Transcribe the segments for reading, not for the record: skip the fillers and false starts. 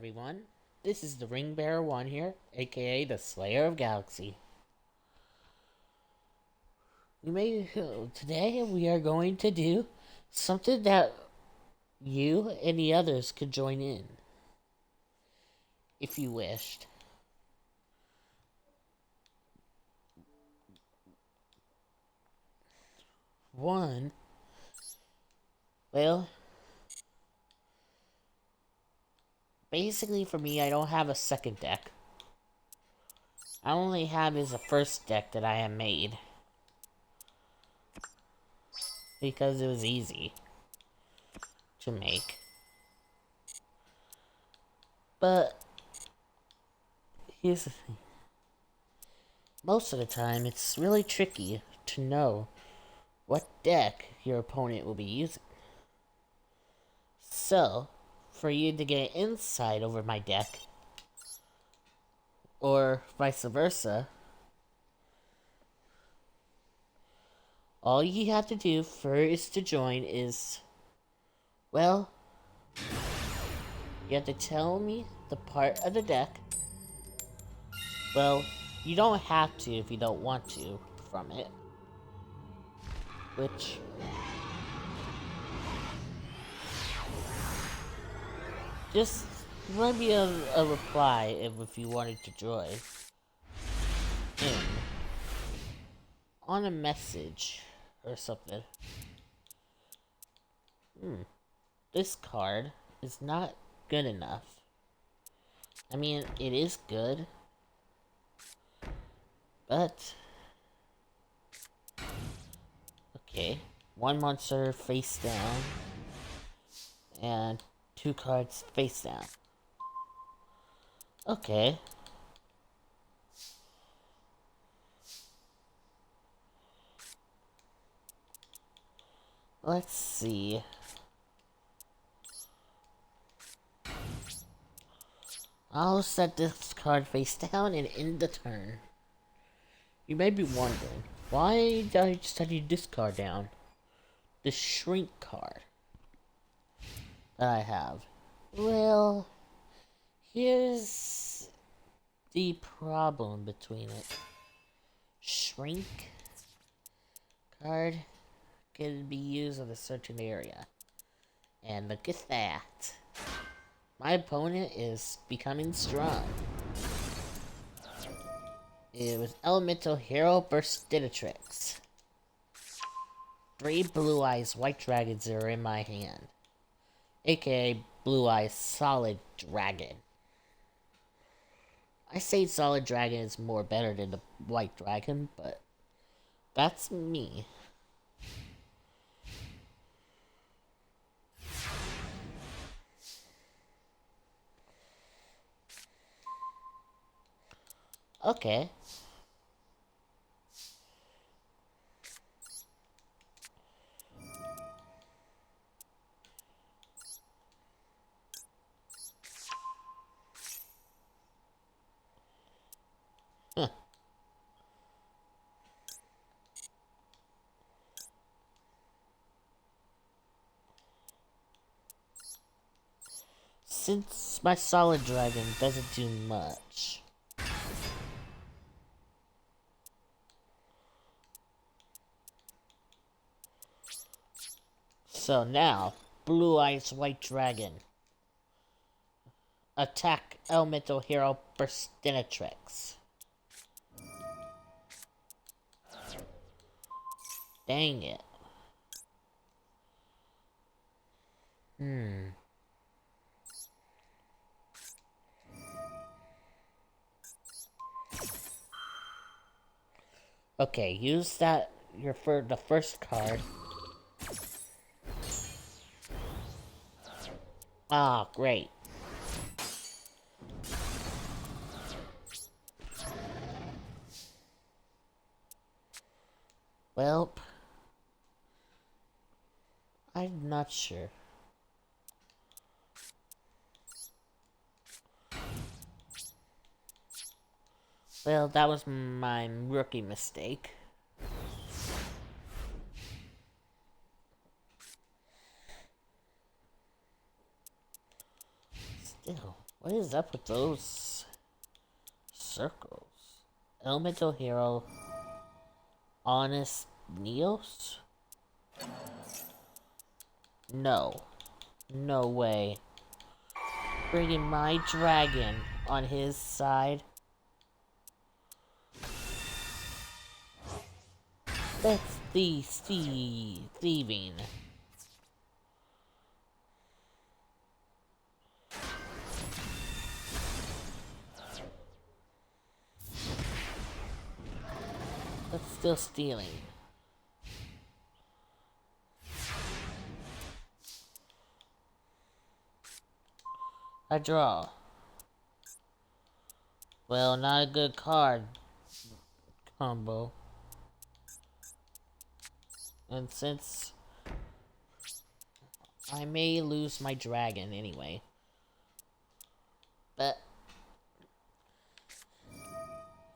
everyone. This is the Ring Bearer 1 here, aka the Slayer of Galaxy. Today we are going to do something that you and the others could join in, if you wished. One, well, basically for me, I don't have a second deck. I only have is a first deck that I have made. Because it was easy to make. But here's the thing. Most of the time, it's really tricky to know what deck your opponent will be using. So, for you to get insight over my deck, or vice versa, all you have to do first to join is, well, you have to tell me the part of the deck. Well, you don't have to if you don't want to from it. Which, just write me a reply if you wanted to join in on a message or something. This card is not good enough. I mean, it is good, but okay, one monster face down and two cards face down. Okay. Let's see. I'll set this card face down and end the turn. You may be wondering, why did I set this card down? The shrink card that I have. Well, here's the problem between it. Shrink card can be used in a certain area. And look at that. My opponent is becoming strong. It was Elemental Hero Burstinatrix. 3 Blue Eyes White Dragons are in my hand. AKA Blue Eyes Solid Dragon. I say Solid Dragon is more better than the White Dragon, but that's me. Okay. Huh. Since my Solid Dragon doesn't do much, so now, Blue Eyes White Dragon. Attack Elemental Hero Burstinatrix. Dang it. Okay, use that the first card. Ah, great. Well, I'm not sure. Well, that was my rookie mistake. Still, What is up with those circles? Elemental Hero. Honest Neos? No. No way. Bringing my dragon on his side. That's the thieving. But still stealing. I draw. Well, not a good card combo. And since I may lose my dragon anyway. But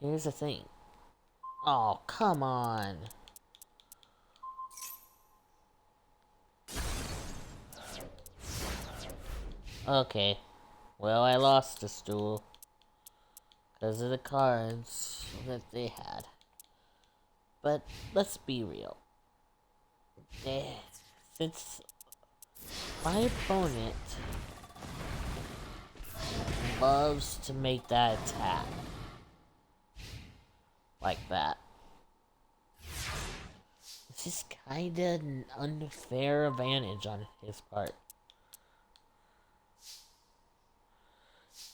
here's the thing. Oh, come on. Okay. Well, I lost this duel. Because of the cards that they had. But let's be real. Since my opponent loves to make that attack like that, it's just kinda an unfair advantage on his part.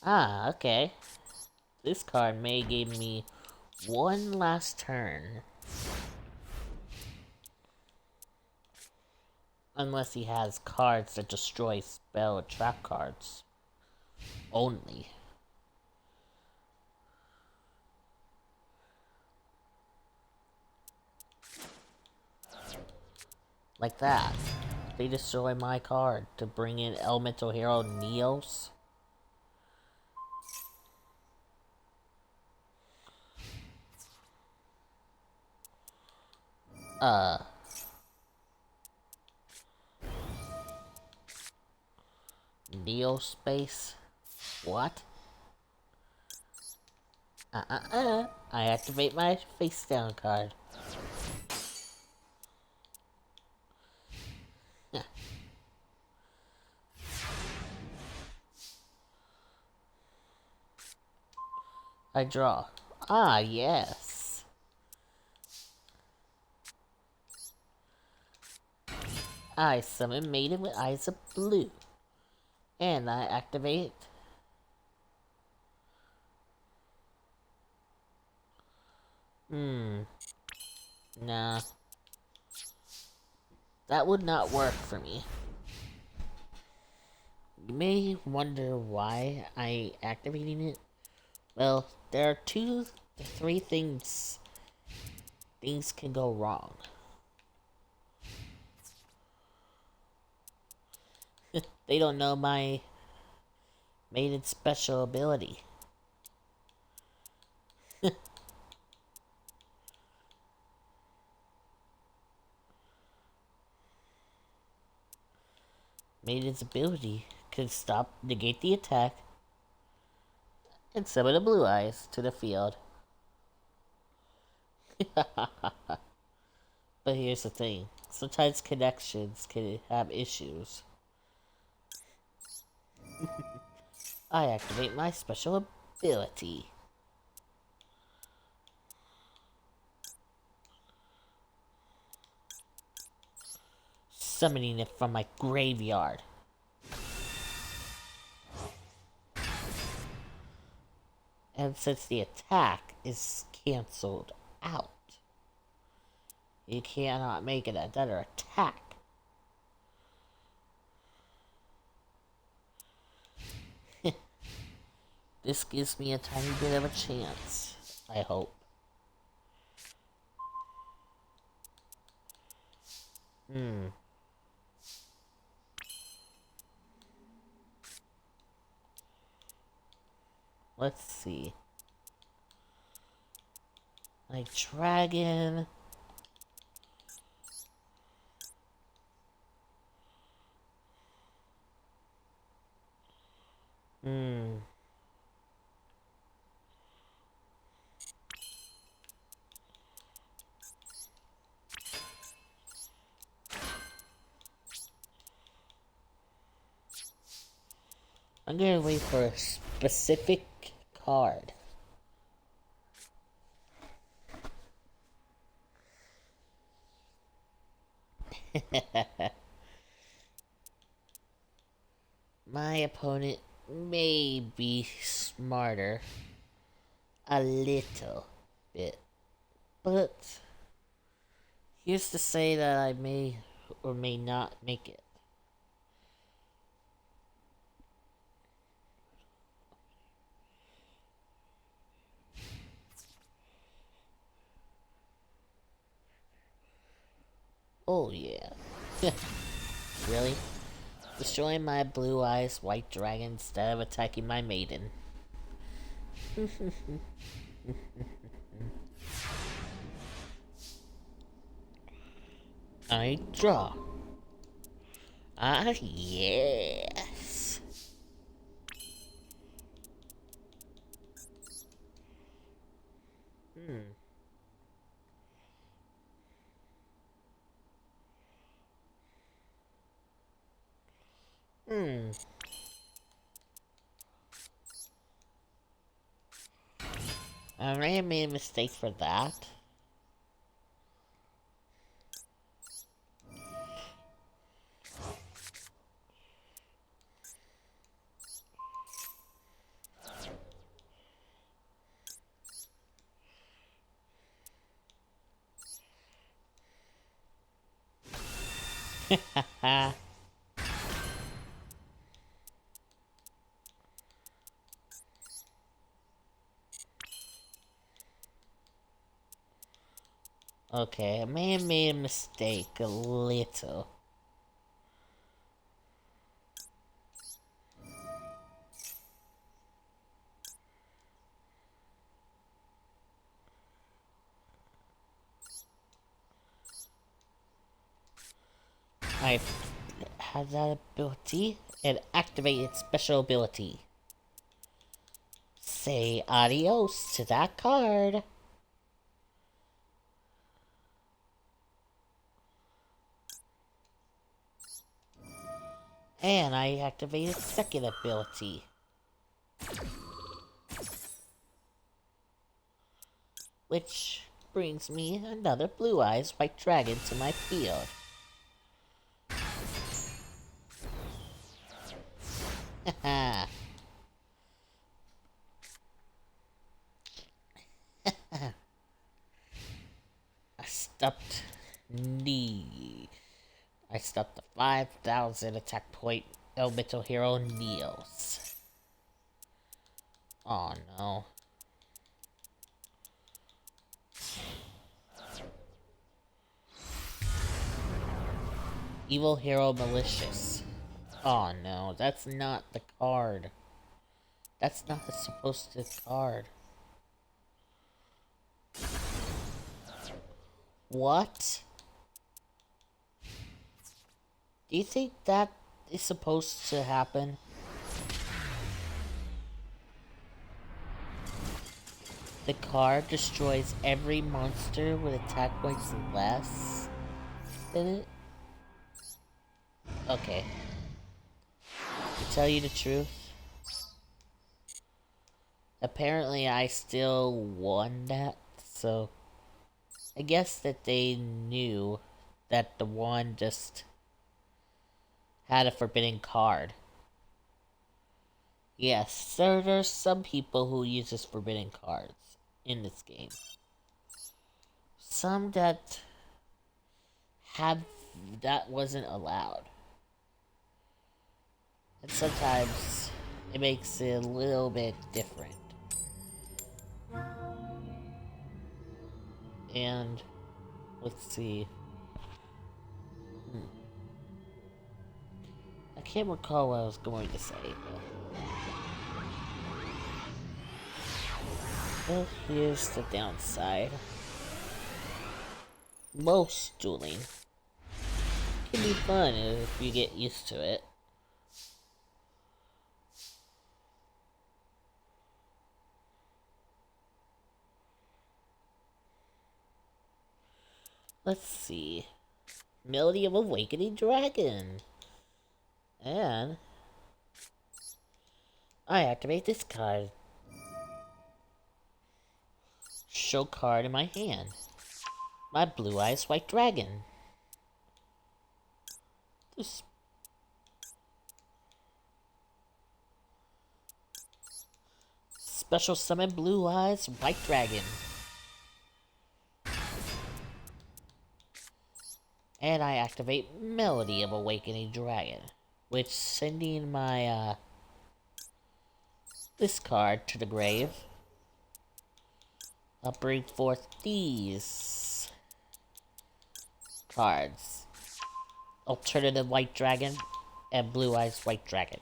Ah, okay. This card may give me one last turn. Unless he has cards that destroy spell and trap cards. Only. Like that. They destroy my card to bring in Elemental Hero Neos. Neo Space? What? I activate my face down card. I draw. Ah, yes. I summon Maiden with Eyes of Blue. And I activate. Nah. That would not work for me. You may wonder why I activating it. Well, there are 2 to 3 things can go wrong. They don't know my maiden special ability. Maiden's ability could negate the attack, and summon the blue eyes to the field. But here's the thing. Sometimes connections can have issues. I activate my special ability. Summoning it from my graveyard. And since the attack is cancelled out, you cannot make it another attack. This gives me a tiny bit of a chance, I hope. Let's see. My dragon. I'm gonna wait for a specific card. My opponent may be smarter. A little bit. But here's to say that I may or may not make it. Oh yeah. Really? Destroying my blue eyes white dragon instead of attacking my maiden. I draw. Ah, yes. Hmm. Hmm. I may have made a mistake for that. Haha. Okay, I may have made a mistake a little. I had that ability and activated special ability. Say adios to that card. And I activated second ability. Which brings me another blue eyes white dragon to my field. Haha. I stopped knee. I stopped the 5,000 attack point elemental hero Neos. Oh no. Evil hero malicious. Oh no, that's not the card. That's not the supposed to card. What? Do you think that is supposed to happen? The card destroys every monster with attack points less than it? Okay. To tell you the truth, apparently I still won that, so I guess that they knew that the one just had a forbidden card. Yes, there's some people who uses forbidden cards in this game. Some that have that wasn't allowed. And sometimes it makes it a little bit different. And let's see. I can't recall what I was going to say, but here's the downside. Most dueling can be fun if you get used to it. Let's see. Melody of Awakening Dragon. And I activate this card. Show card in my hand. My Blue Eyes White Dragon. This special summon Blue Eyes White Dragon. And I activate Melody of Awakening Dragon, which sending my this card to the grave. I'll bring forth these cards. Alternative White Dragon and Blue Eyes White Dragon.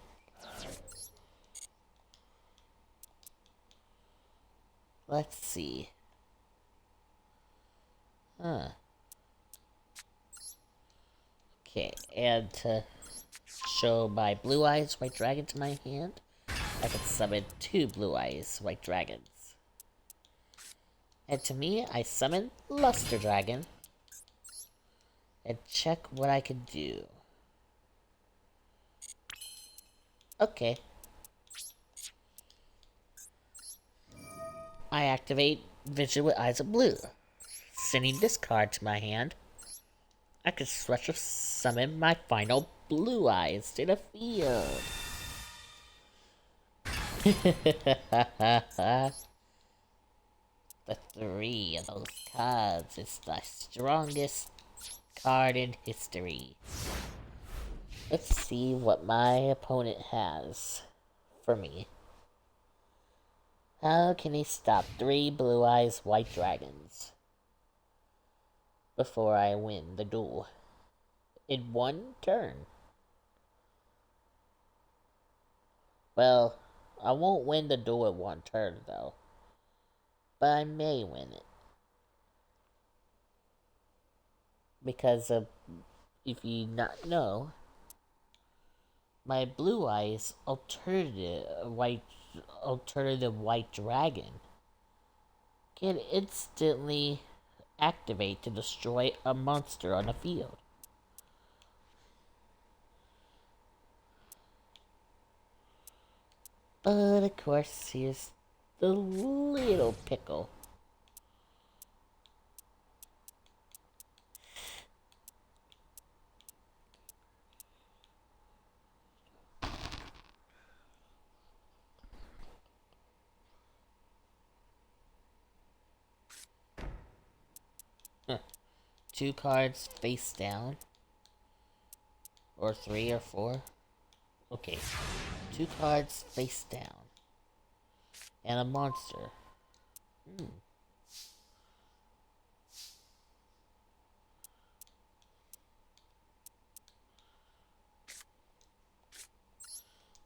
Let's see. Okay, and to show my Blue Eyes White Dragon to my hand, I can summon 2 Blue Eyes White Dragons. And to me, I summon Luster Dragon. And check what I can do. Okay. I activate Vision with Eyes of Blue. Sending this card to my hand, I can special summon my final Blue Eyes to the field. The 3 of those cards is the strongest card in history. Let's see what my opponent has for me. How can he stop 3 Blue Eyes White Dragons before I win the duel in 1 turn? Well, I won't win the duel in 1 turn though, but I may win it. Because of, if you not know, my Blue Eyes alternative white dragon can instantly activate to destroy a monster on the field. But of course, here's the little pickle. Huh. 2 cards face down. Or 3 or 4. Okay. 2 cards face down. And a monster.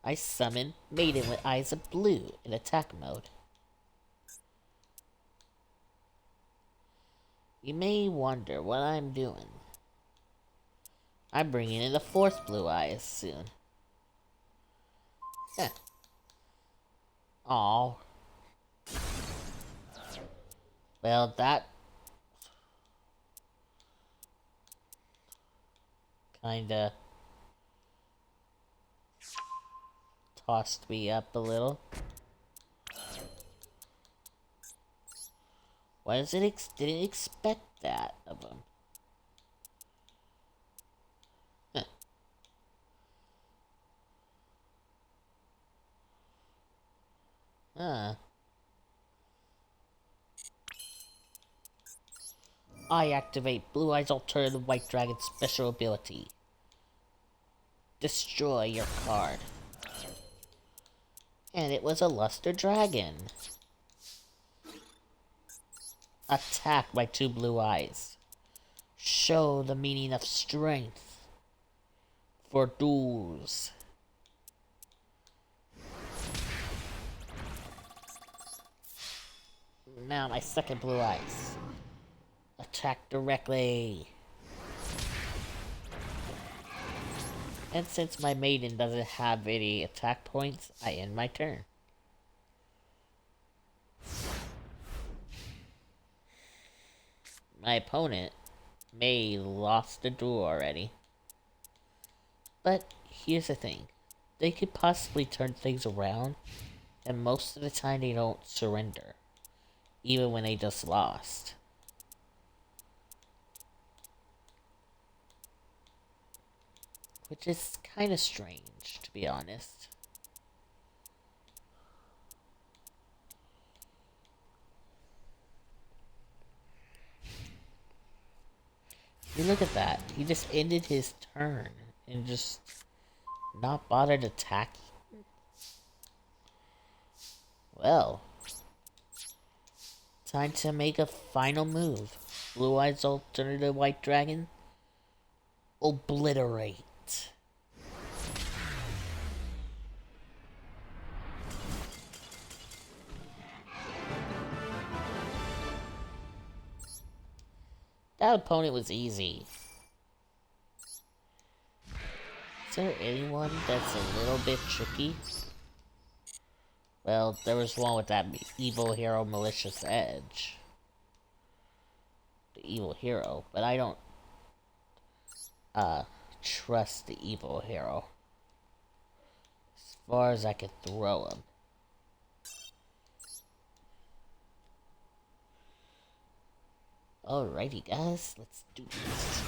I summon Maiden with Eyes of Blue in attack mode. You may wonder what I'm doing. I'm bringing in the 4th Blue Eyes soon. Heh. Aww. Well, that kinda tossed me up a little. Why does it didn't expect that of him? Huh. I activate Blue Eyes Alternative White Dragon special ability. Destroy your card. And it was a Luster Dragon. Attack my 2 Blue Eyes. Show the meaning of strength for duels. Now my 2nd Blue Eyes. Attack directly. And since my Maiden doesn't have any attack points, I end my turn. My opponent may lost the duel already. But here's the thing. they could possibly turn things around, and most of the time they don't surrender, even when they just lost. Which is kind of strange, to be honest. You look at that. He just ended his turn and just not bothered attacking. Well, time to make a final move. Blue Eyes Alternative White Dragon. Obliterate. That opponent was easy. Is there anyone that's a little bit tricky? Well, there was one with that evil hero malicious edge. The evil hero, but I don't trust the evil hero. As far as I can throw him. Alrighty guys, let's do this.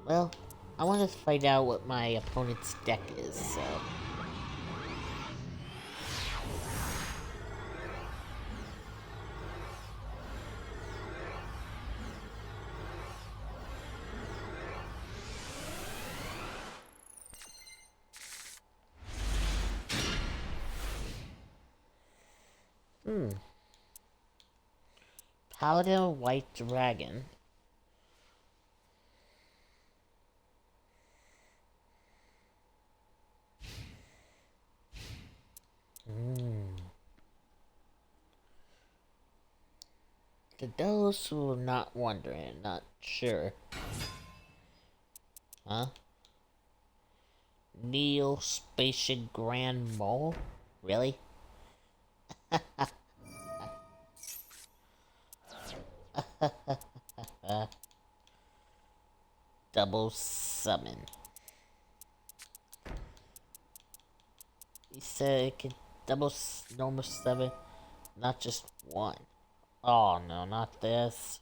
Well, I want to find out what my opponent's deck is, so... Paladin White Dragon. To those who are not wondering, not sure. Huh? Neo-Spatial Grand Mole? Really? Double summon. He said it could double normal summon, not just one. Oh no, not this.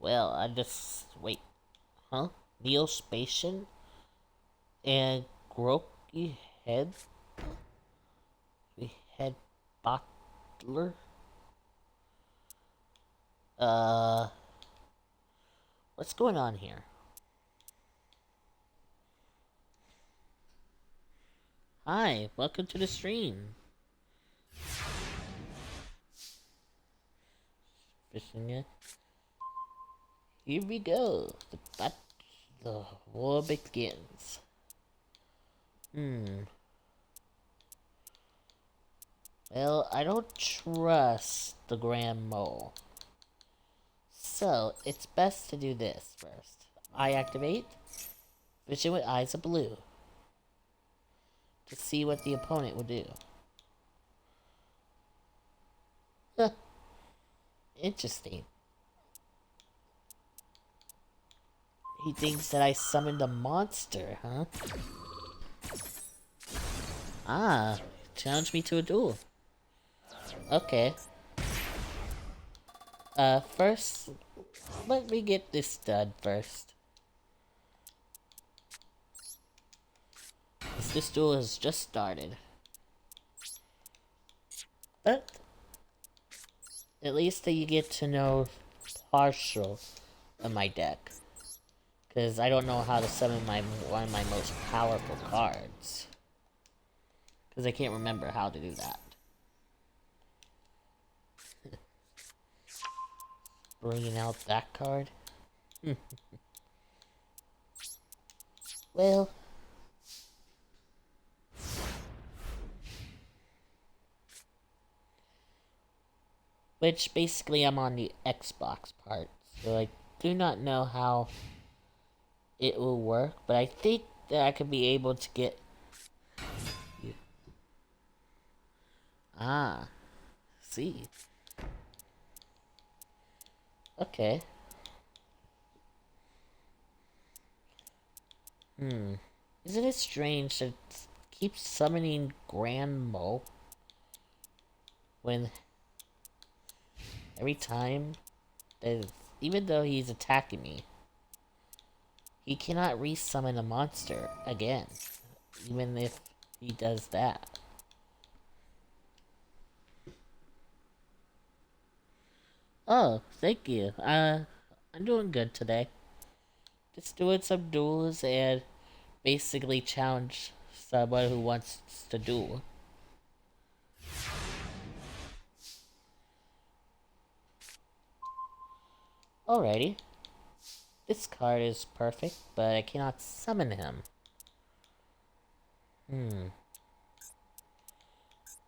Well, I just... wait. Huh? Neospatian? And Groky Head? The Head Bottler? What's going on here? Hi, welcome to the stream. Fishing it. Here we go. The war begins. Well, I don't trust the Grand Mole. So, it's best to do this first. I activate Vision with Eyes of Blue to see what the opponent will do. Interesting. He thinks that I summoned a monster, huh? Ah, challenge me to a duel. Okay. First, let me get this done first. This duel has just started. But, at least that you get to know partial of my deck. Because I don't know how to summon one of my most powerful cards. Because I can't remember how to do that. Bringing out that card. Well. Which basically I'm on the Xbox parts. So I do not know how it will work, but I think that I could be able to get... Ah, see. Okay. Hmm. Isn't it strange that it keeps summoning Grand Mo when every time that even though he's attacking me, he cannot resummon a monster again, even if he does that. Oh, thank you. I'm doing good today. Just doing some duels and basically challenge someone who wants to duel. Alrighty. This card is perfect, but I cannot summon him. Hmm.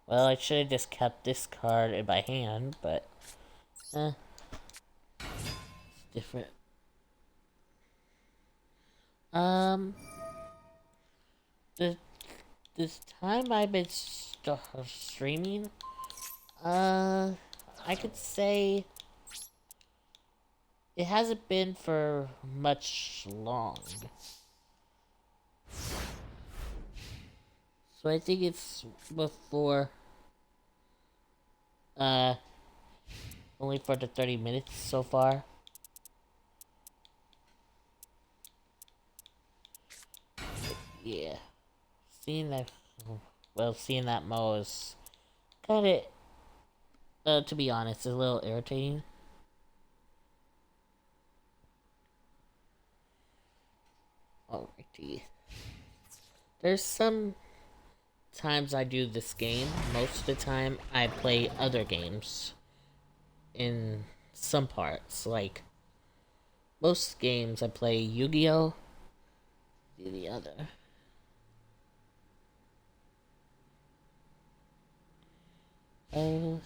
Well, I should have just kept this card in my hand, but... it's different. Um... The, this time I've been streaming, I could say it hasn't been for much long. So I think it's before, uh, only for the 30 minutes so far. Yeah. Seeing that, well, seeing that Mo is kinda, to be honest, a little irritating. Alrighty. There's some times I do this game. Most of the time, I play other games in some parts. Like, most games I play Yu-Gi-Oh! The other. Uh,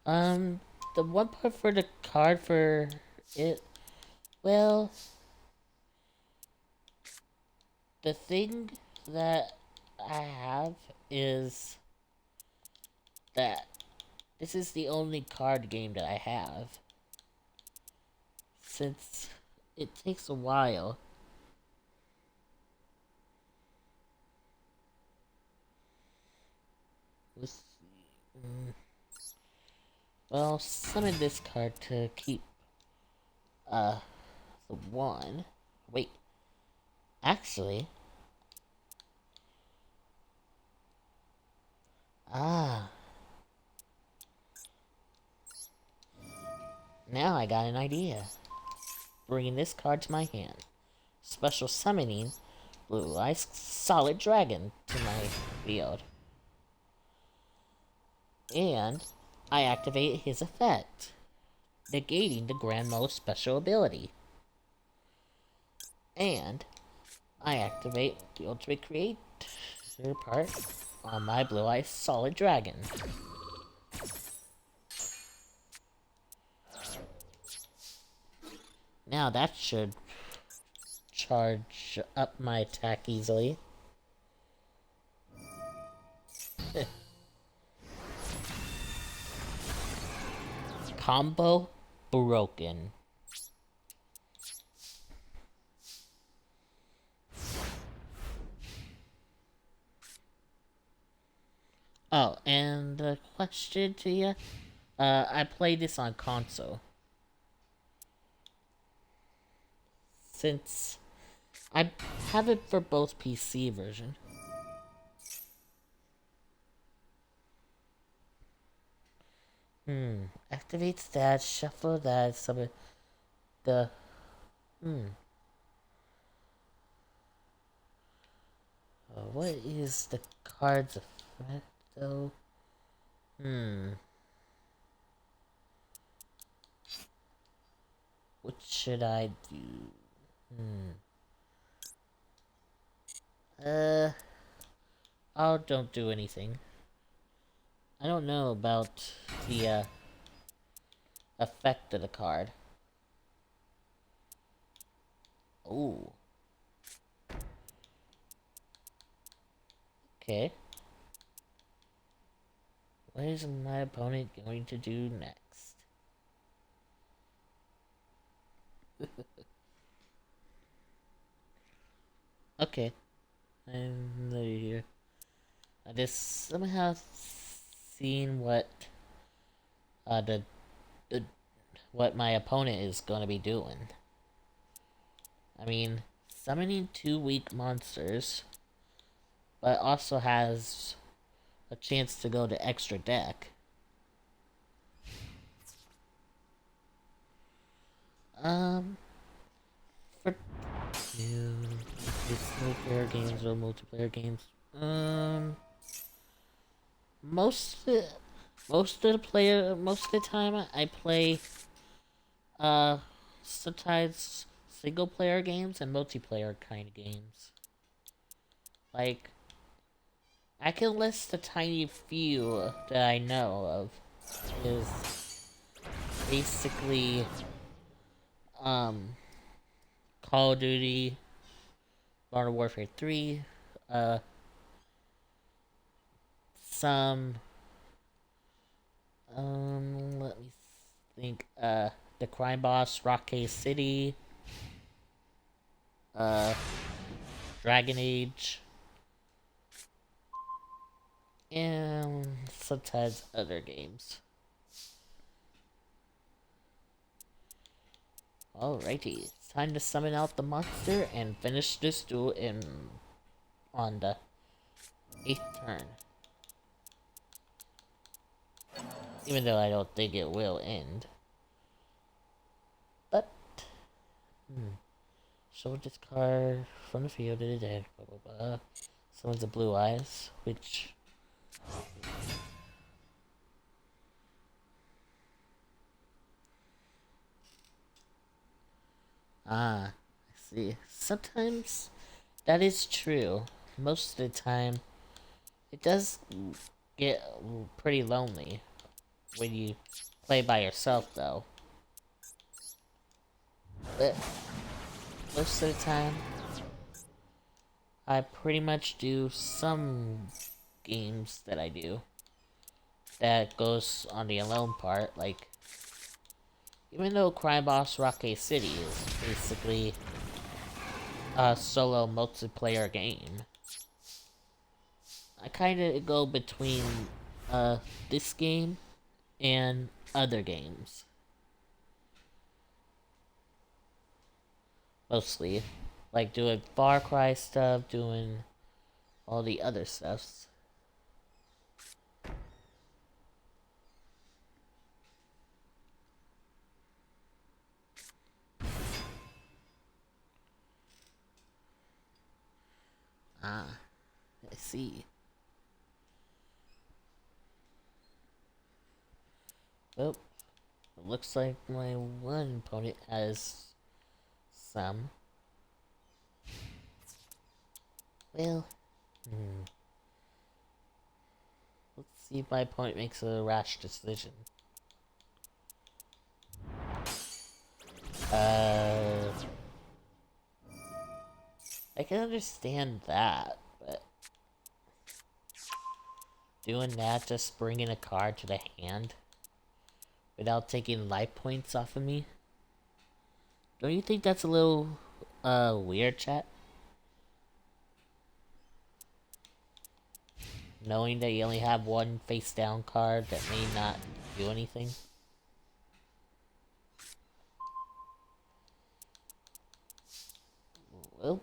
um, the one part for the card for it, well, the thing that I have is that this is the only card game that I have. Since it takes a while. Let's see. Well, summon this card to keep, uh, the one. Wait, actually. Ah, now I got an idea. Bringing this card to my hand. Special summoning Blue Eyes Solid Dragon to my field. And I activate his effect, negating the Grand Mo's special ability. And I activate the Ultimate Creator part on my Blue Eyes Solid Dragon. Now that should charge up my attack easily. Combo broken. Oh, and a question to you. I played this on console. Since I have it for both PC version. Activate stats, shuffle that, summon the... what is the card's effect, though? What should I do? Uh... Oh, don't do anything. I don't know about the effect of the card. Oh. Okay. What is my opponent going to do next? Okay. I'm here. I just somehow seen uh the, the what my opponent is gonna be doing. I mean, summoning 2 weak monsters, but also has a chance to go to extra deck. Um, for single player games or multiplayer games. Most of the, most of the time I play sometimes single player games and multiplayer kind of games. Like I can list a tiny few that I know of. Is basically um Call of Duty, Modern Warfare 3, uh some let me think, the Crime Boss, Rockay City, uh Dragon Age, and sometimes other games. Alrighty, it's time to summon out the monster and finish this duel on the 8th turn. Even though I don't think it will end. But, show this card from the field to the deck, blah blah blah. Summons a Blue Eyes, which... I see. Sometimes that is true. Most of the time, it does get pretty lonely when you play by yourself, though. But most of the time, I pretty much do some games that I do that goes on the alone part. Like, even though Crime Boss Rockay City is basically a solo multiplayer game, I kind of go between this game and other games. Mostly. Like doing Far Cry stuff, doing all the other stuffs. Ah, I see. Well, it looks like my one opponent has some. Well, let's see if my opponent makes a rash decision. I can understand that, but doing that, just bringing a card to the hand without taking life points off of me, don't you think that's a little weird, chat? Knowing that you only have one face down card that may not do anything. Well,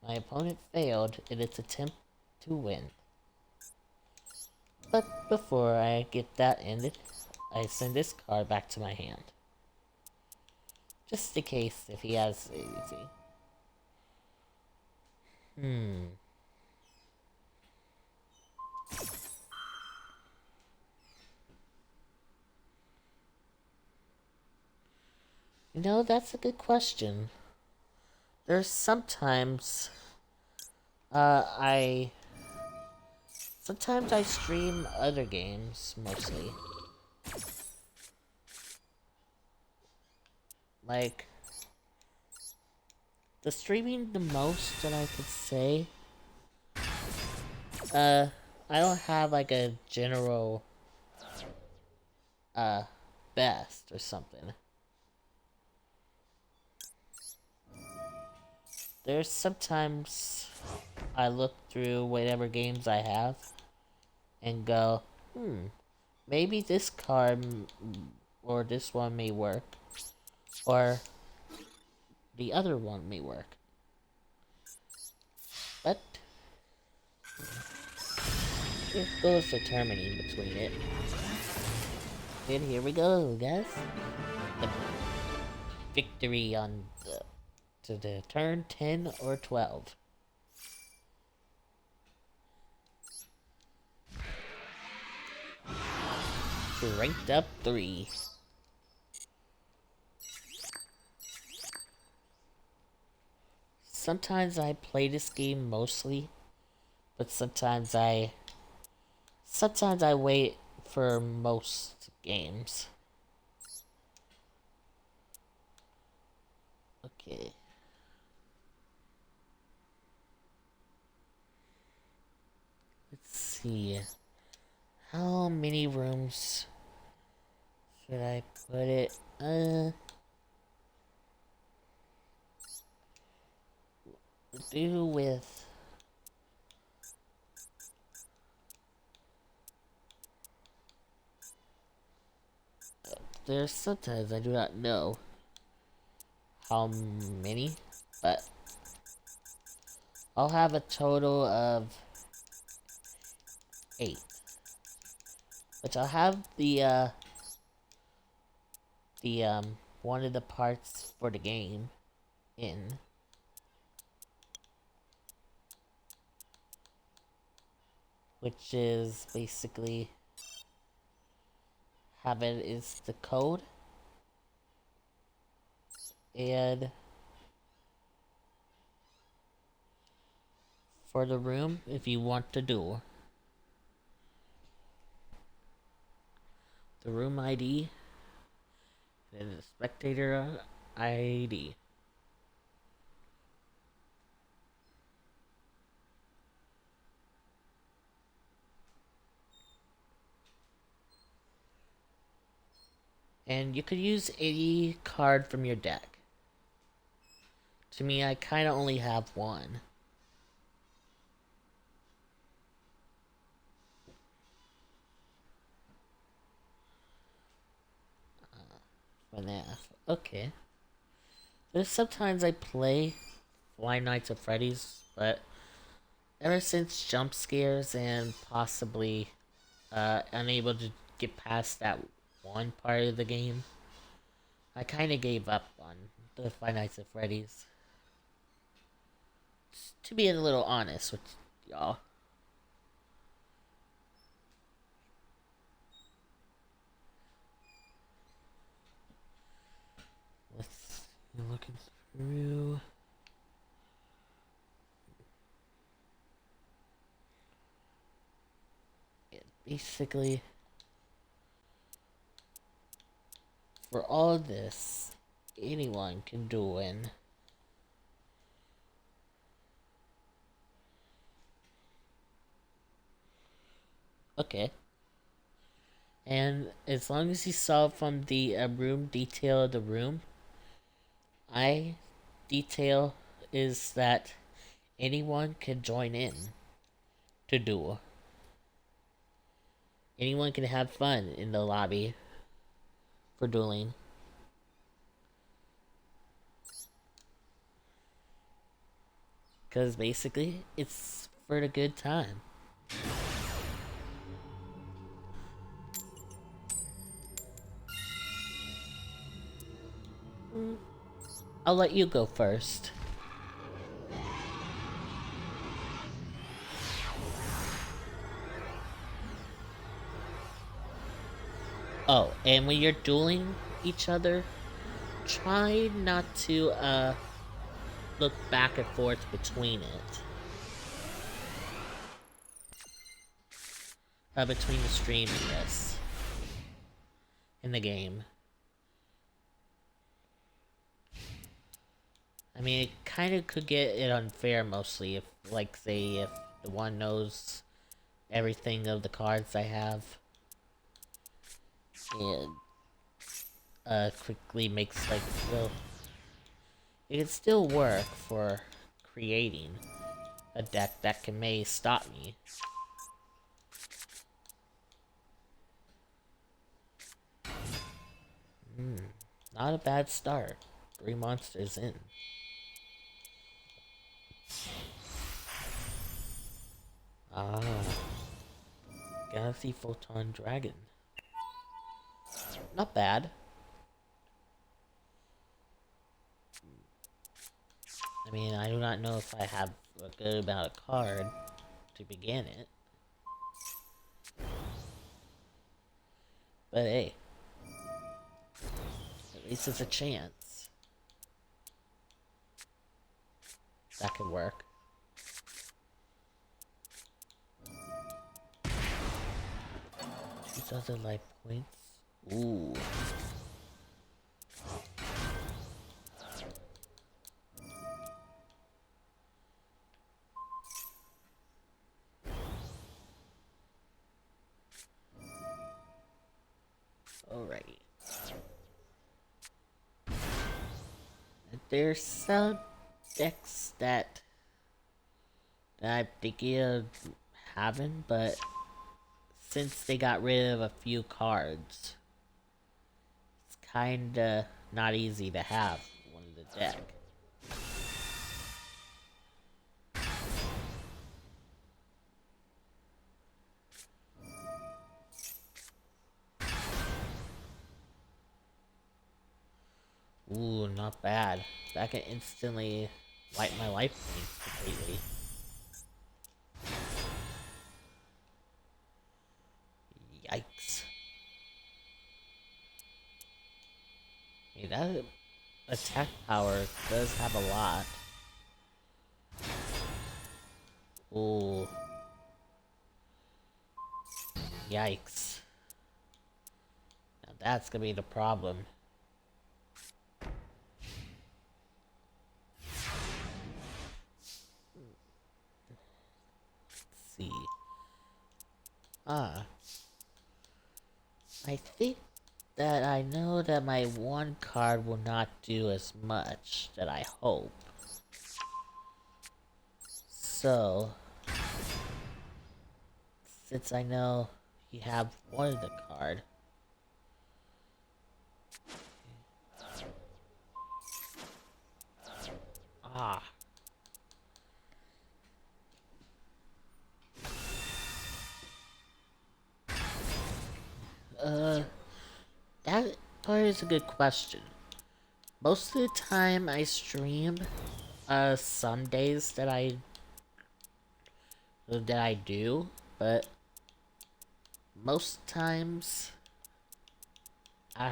my opponent failed in its attempt to win. But before I get that ended, I send this card back to my hand. Just in case if he has anything. You know, that's a good question. There's sometimes I Sometimes I stream other games, mostly. Like, the streaming the most that I could say, I don't have like a general, best or something. There's sometimes I look through whatever games I have and go, maybe this card or this one may work, or the other one may work. But it goes determining between it. And here we go, guys. The victory on the turn 10 or 12. Ranked up 3. Sometimes I play this game mostly, but sometimes I wait for most games. Okay. Let's see. How many rooms should I put it? Do with there's sometimes I do not know how many, but I'll have a total of 8. Which I'll have the one of the parts for the game in. Which is basically have it is the code. And for the room, if you want to do the room ID and the spectator ID. And you could use any card from your deck. To me, I kind of only have one. FNAF. Okay. There's sometimes I play Five Nights at Freddy's, but ever since jump scares and possibly unable to get past that one part of the game, I kind of gave up on the Five Nights at Freddy's. Just to be a little honest with y'all. Let's looking through. Yeah, basically, for all this, anyone can do win. Okay. And as long as you saw from the room detail of the room, detail is that anyone can join in to duel. Anyone can have fun in the lobby for dueling. Because basically, it's for the good time. I'll let you go first. Oh, and when you're dueling each other, try not to look back and forth between it. between the stream and this in the game. I mean, it kind of could get it unfair mostly if, like, say, if the one knows everything of the cards I have and quickly makes, like, well, it can still work for creating a deck that may stop me. Not a bad start. 3 monsters in. Ah. Galaxy Photon Dragon. Not bad. I mean, I do not know if I have a good amount of card to begin it. But hey. At least it's a chance. That could work. 2,000 life points. Ooh. Alright. There's some decks that I'm thinking of having, but since they got rid of a few cards, it's kinda not easy to have one in the deck. Ooh, not bad. That can instantly wipe my life points completely. Yikes. Hey, that attack power does have a lot. Ooh. Yikes. Now that's gonna be the problem. Let's see. I think that I know that my one card will not do as much that I hope. So, since I know you have one of the card, that part is a good question. Most of the time I stream, some days that I do, but most times,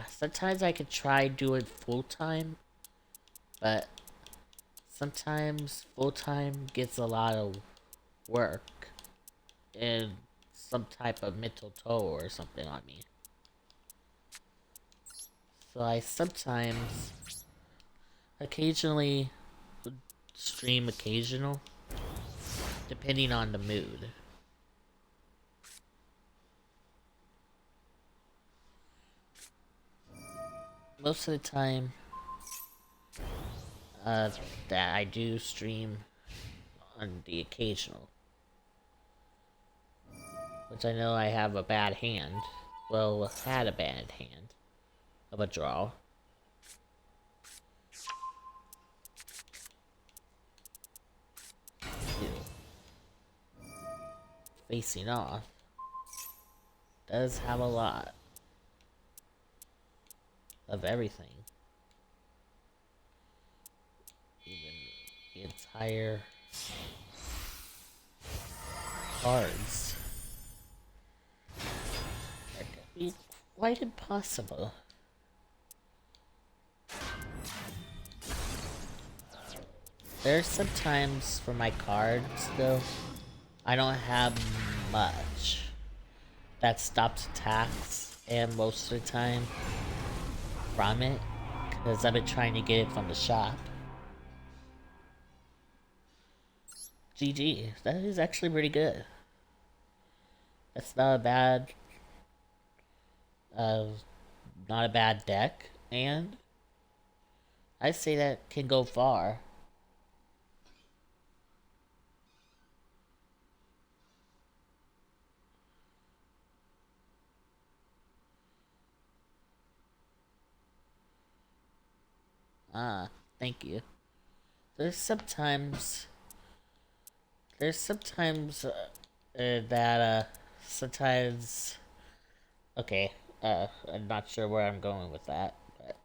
sometimes I could try doing full time, but sometimes full time gets a lot of work and some type of mental toll or something on me. So I sometimes, occasionally, stream occasional, depending on the mood. Most of the time, that I do stream on the occasional. Which I know I have a bad hand. Well, had a bad hand of a draw. Ew. Facing off does have a lot of everything. Even the entire cards. That could be quite impossible. There's sometimes for my cards, though, I don't have much. that stops attacks, and most of the time from it, because I've been trying to get it from the shop. GG, that is actually pretty good. That's uh, not a bad deck, and I say that can go far. Ah, thank you. There's sometimes, there's sometimes that sometimes. Okay, I'm not sure where I'm going with that, but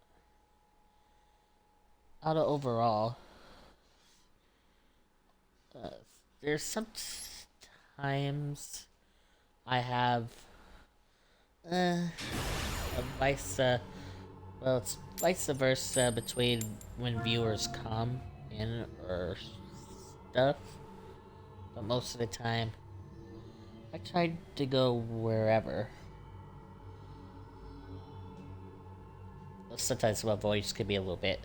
out of overall, uh, there's sometimes I have a vice. Well, it's vice versa between when viewers come in or stuff, but most of the time, I try to go wherever. Sometimes my voice can be a little bit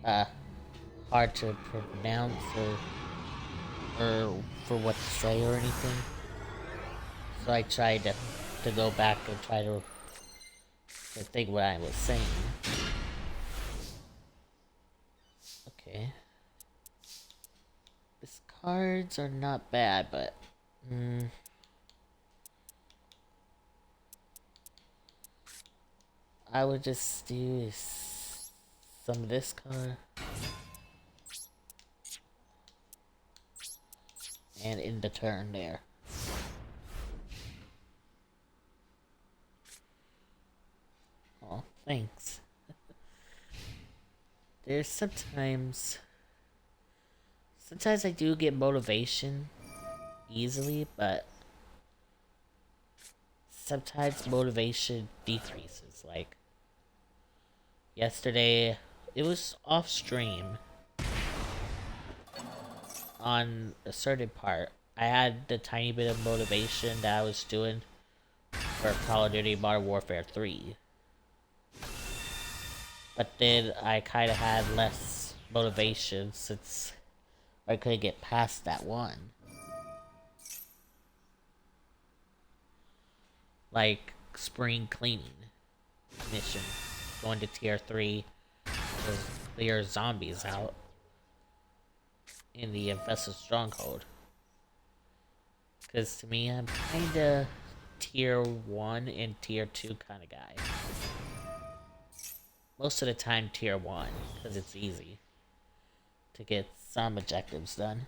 uh hard to pronounce or for what to say or anything. So I tried to go back and try to think what I was saying. Okay. These cards are not bad, but I would just do some of this card and end the turn there. Oh, thanks. There's sometimes I do get motivation easily, but sometimes motivation decreases. Like yesterday, it was off stream on a certain part. I had the tiny bit of motivation that I was doing for Call of Duty Modern Warfare 3. But then I kind of had less motivation since I couldn't get past that one. Like spring cleaning mission, going to tier 3 to clear zombies out in the infested stronghold. Because to me, I'm kinda tier 1 and tier 2 kind of guy. Most of the time tier 1, because it's easy to get some objectives done.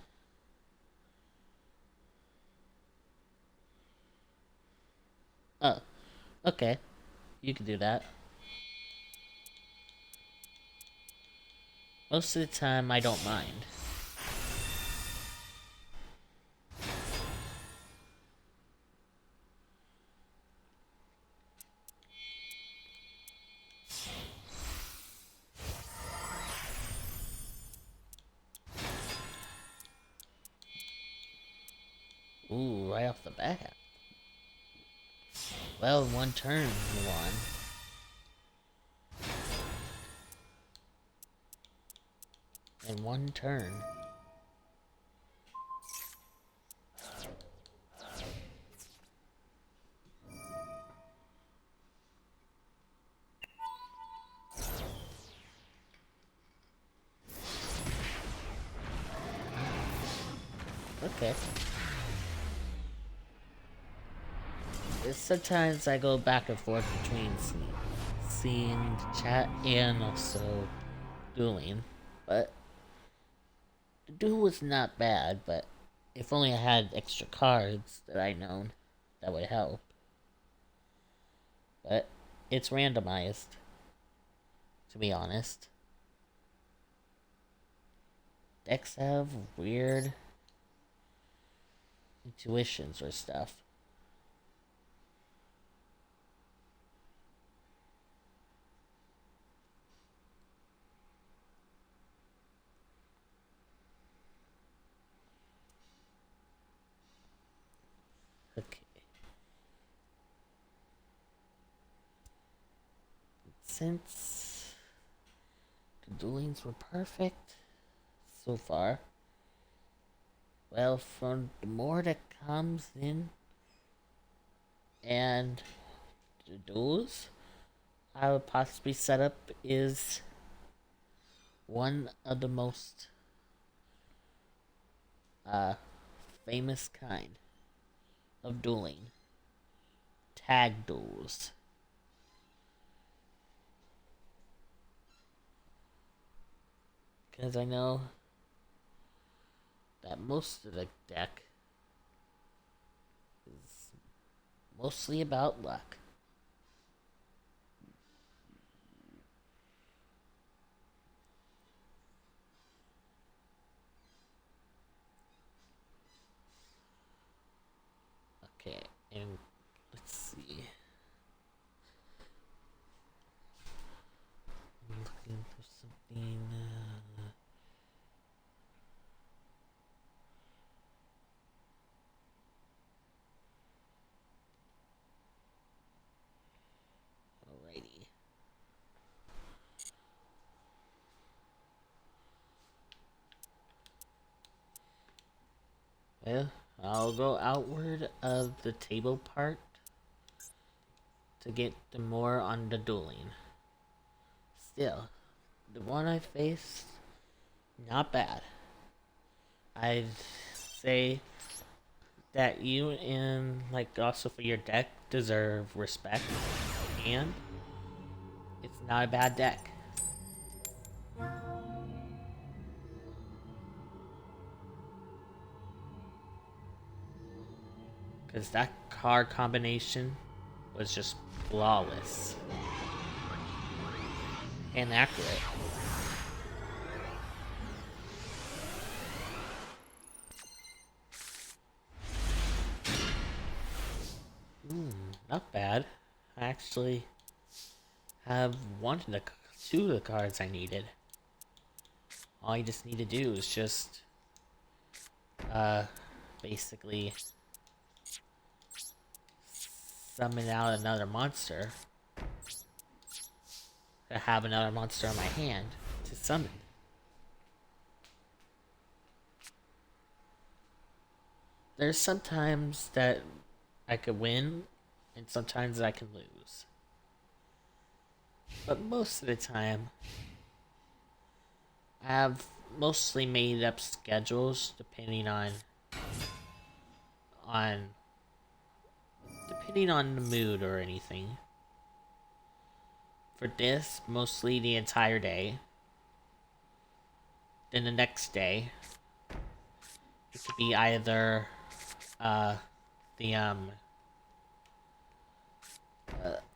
Oh, okay. You can do that. Most of the time, I don't mind. Ooh, right off the bat. Well, in one turn, you won. In one turn. Okay. Sometimes I go back and forth between seeing chat and also dueling. But the duel was not bad, but if only I had extra cards that I known, that would help. But it's randomized, to be honest. Decks have weird intuitions or stuff. Okay. since the duelings were perfect so far, well, from the more that comes in and the duels I would possibly set up is one of the most famous kind of dueling, tag duels. Because I know that most of the deck is mostly about luck. Okay, and let's see. I'm looking for something. Alrighty. Well, I'll go outward of the table part to get the more on the dueling. Still, the one I faced, not bad. I'd say that you and like also for your deck deserve respect, and it's not a bad deck. Because that card combination was just flawless and accurate. Not bad. I actually have one of the two of the cards I needed. All you just need to do is just basically summon out another monster to have another monster in my hand to summon. There's sometimes that I could win, and sometimes I can lose. But most of the time, I have mostly made up schedules depending on depending on the mood or anything. For this, mostly the entire day. Then the next day, it could be either the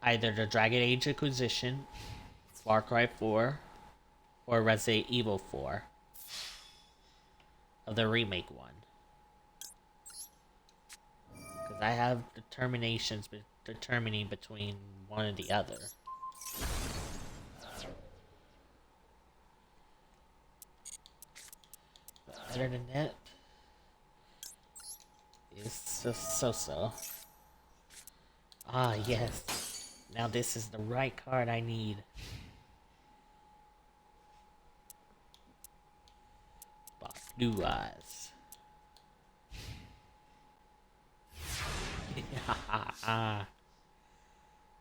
either the Dragon Age Acquisition, Far Cry 4, or Resident Evil 4 of the remake one. Because I have determinations determining between one and the other. But other than that, it's just so-so. Ah, yes. Now this is the right card I need. Blue eyes.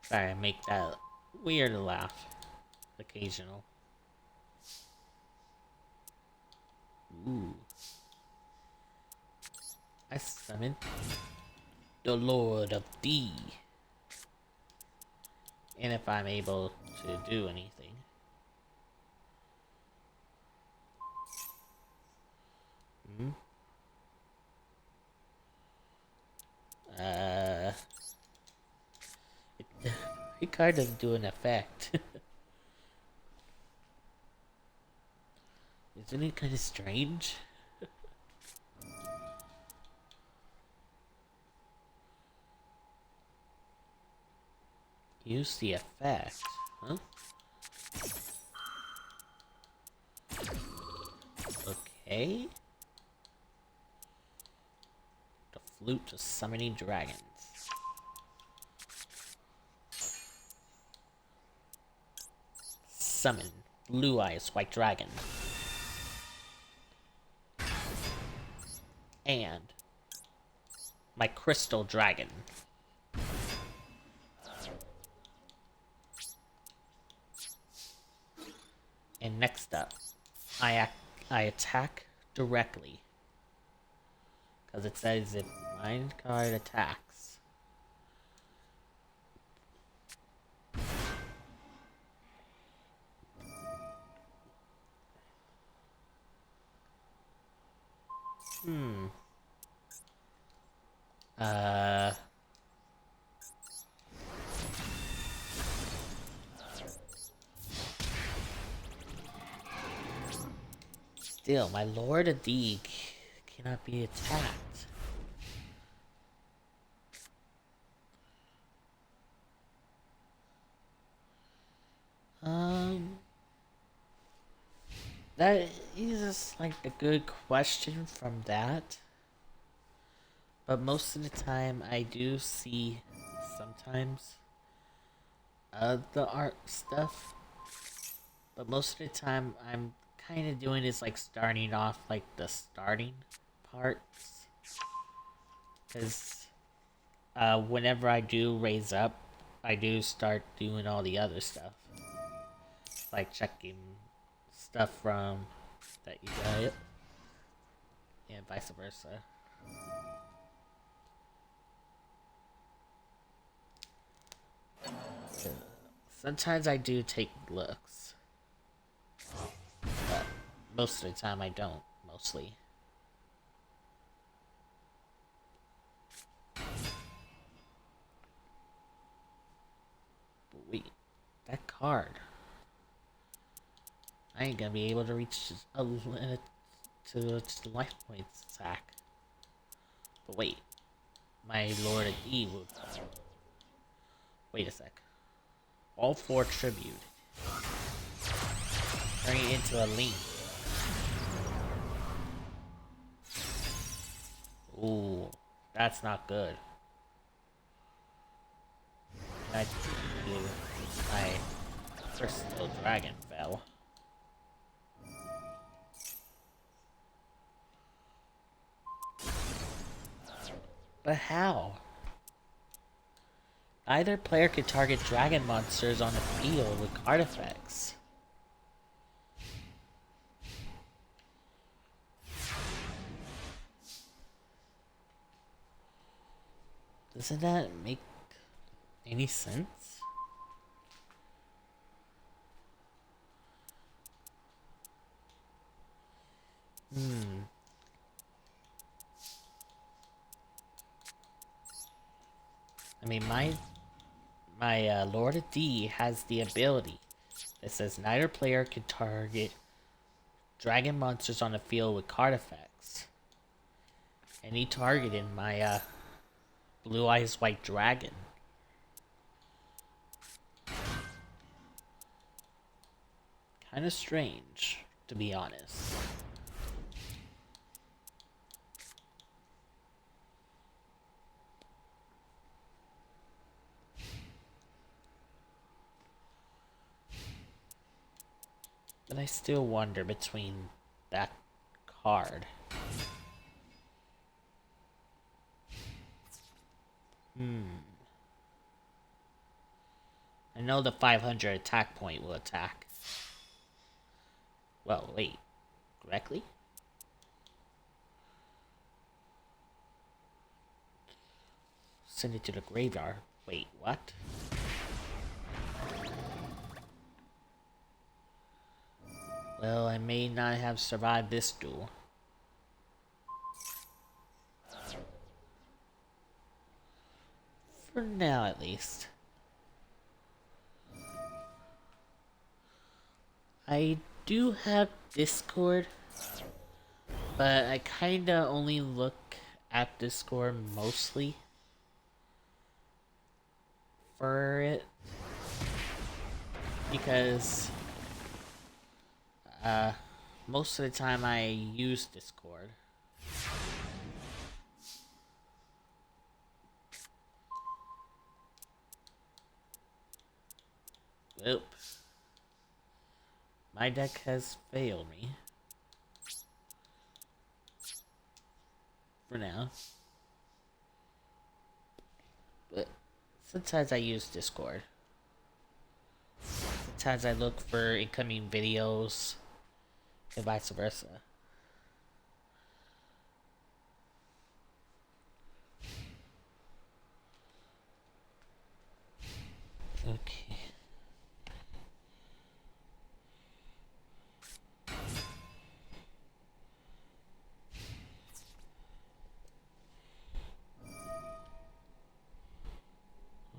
Sorry, I make that weird laugh. Occasional. Ooh. I summon the Lord of D. And if I'm able to do anything. It kind of do an effect. Isn't it kind of strange? Use the effect, huh? Okay. The flute of summoning dragons. summon Blue Eyes White Dragon. And my Crystal Dragon. And next up, I attack directly. Because it says if mind card attacks. Still, my Lord of D cannot be attacked. That is like a good question from that. But most of the time, I do see sometimes the art stuff. But most of the time, I'm kind of doing is like starting off like the starting parts. Because whenever I do raise up, I do start doing all the other stuff. Like checking stuff from that you got it. And vice versa. Sometimes I do take looks. But most of the time I don't, mostly. But wait, that card. I ain't gonna be able to reach a limit to the life points attack. But wait, my Lord of E will... Wait a sec. All 4 tribute. Turn it into a link. Ooh, that's not good. I do my Crystal Dragon fell. But how? Either player could target dragon monsters on the field with card effects. Doesn't that make any sense? I mean, my Lord of D has the ability that says neither player can target dragon monsters on the field with card effects. And he targeted my Blue Eyes White Dragon. Kind of strange, to be honest. But I still wonder between that card. I know the 500 attack point will attack. Well, wait. Correctly? Send it to the graveyard. Wait, what? Well, I may not have survived this duel. For now, at least. I do have Discord, but I kinda only look at Discord mostly for it. Because most of the time I use Discord. Oop. My deck has failed me. For now. But sometimes I use Discord. Sometimes I look for incoming videos and vice versa. Okay.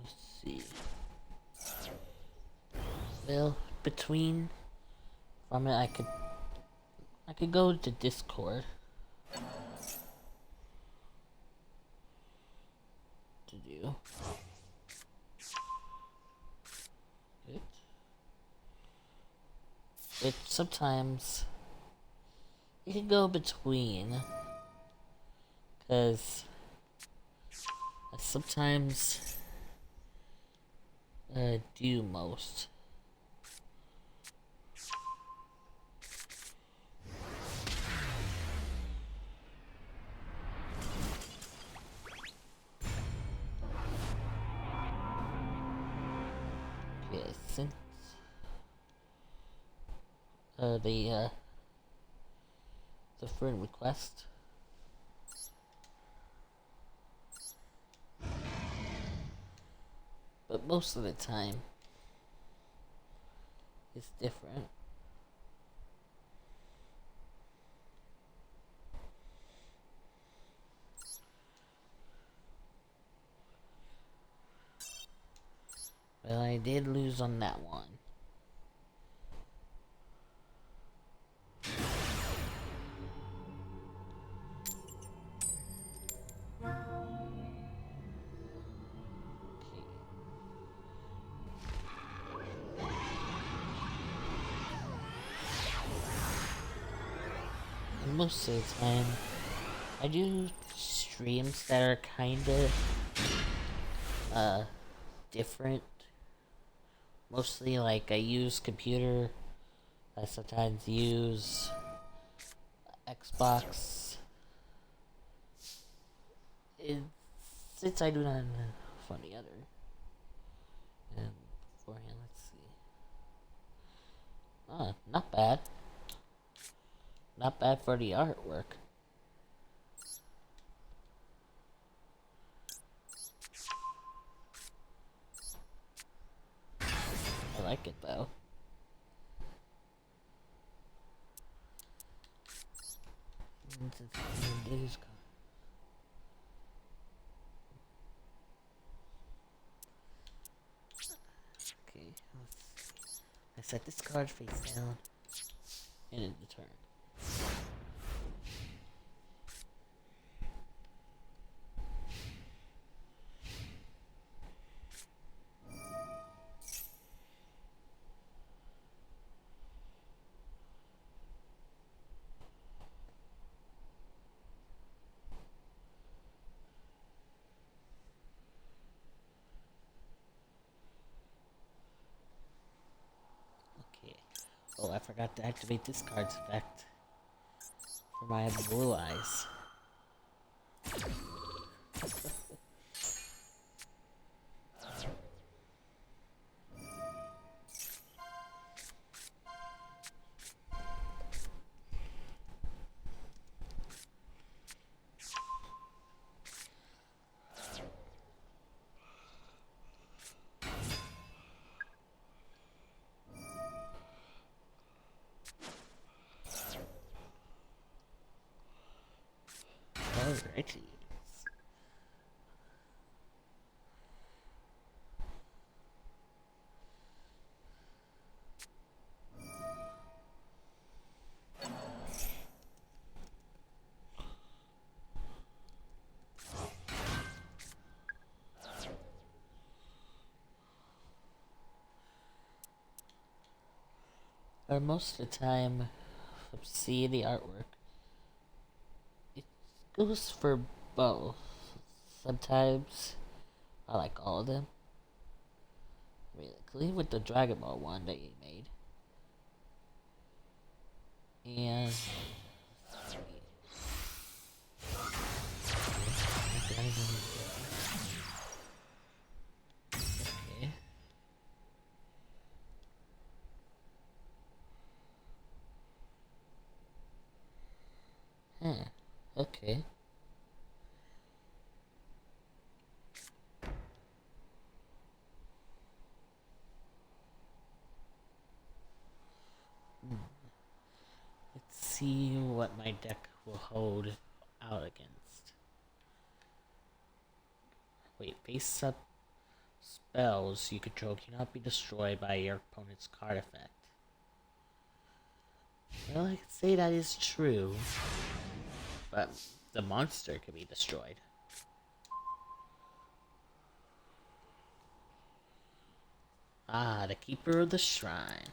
Let's see. Well, between from it, I could go to Discord to do it. But sometimes you can go between, because I sometimes do most. Okay, since the friend request. But most of the time, it's different. Well, I did lose on that one. And most of the time, I do streams that are kinda different. Mostly like I use computer. I sometimes use Xbox. Since I do not have on the other. And beforehand, let's see. Not bad. Not bad for the artwork. I like it though. Okay, I set this card face down and end the turn. Okay. Oh, I forgot to activate this card's effect for my blue eyes. Alrighty. Or most of the time, see the artwork. It goes for both. Sometimes I like all of them. Really, with the Dragon Ball one that you made. And okay. Huh. Okay. Let's see what my deck will hold out against. Wait, face up spells you control cannot be destroyed by your opponent's card effect. Well, I could say that is true, but the monster can be destroyed. Ah, the Keeper of the Shrine.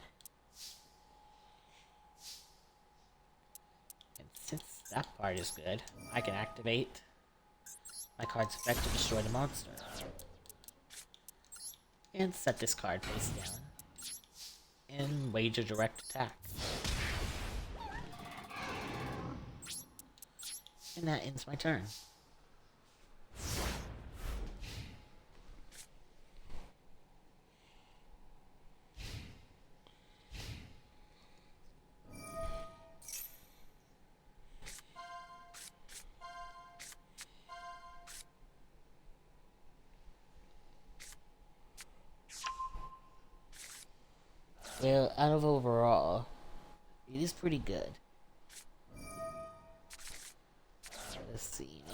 And since that part is good, I can activate my card's effect to destroy the monster. And set this card face down. And wage a direct attack. And that ends my turn. Well, out of overall, it is pretty good. Let's see.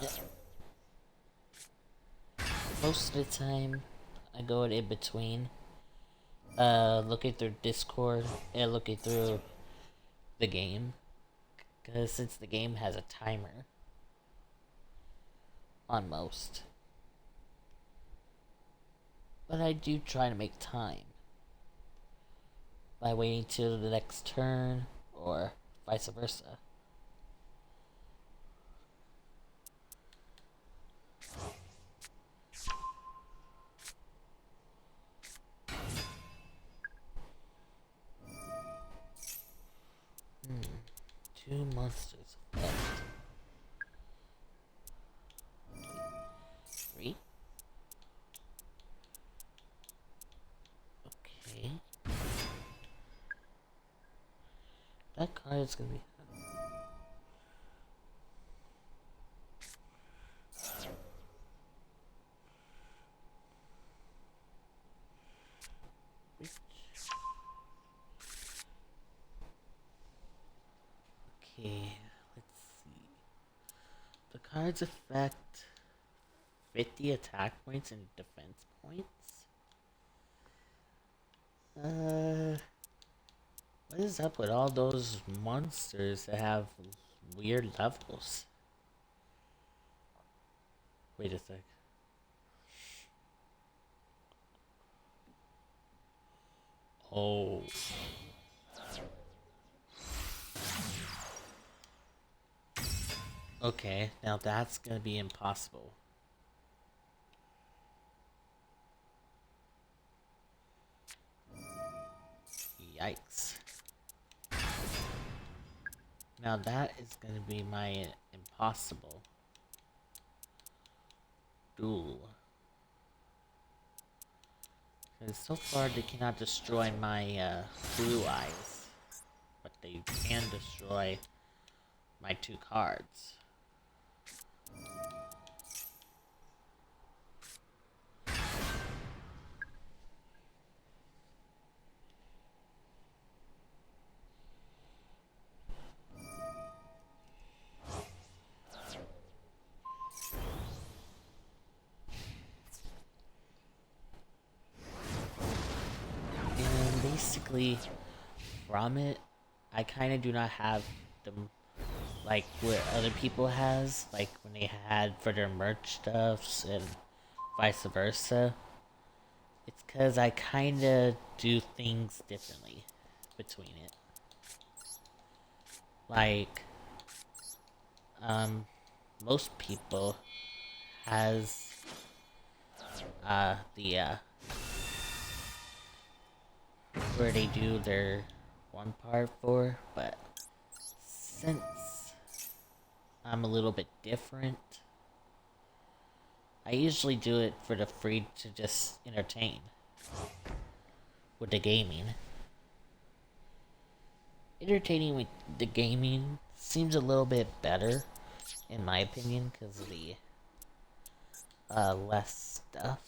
Most of the time, I go in between. Looking through Discord and looking through the game. Because since the game has a timer on most. But I do try to make time by waiting till the next turn or vice versa. Two monsters left. Three. Okay. That card is gonna be. Okay, let's see. The cards affect 50 attack points and defense points. What is up with all those monsters that have weird levels? Wait a sec. Oh. Okay, now that's gonna be impossible. Yikes. Now that is gonna be my impossible duel. Because so far they cannot destroy my blue eyes, but they can destroy my two cards. And basically, from it, I kind of do not have the like what other people has, like when they had for their merch stuffs and vice versa. It's because I kind of do things differently between it. Like, most people has the where they do their one part for, but since I'm a little bit different, I usually do it for the free to just entertain with the gaming. Entertaining with the gaming seems a little bit better, in my opinion, because of the less stuff.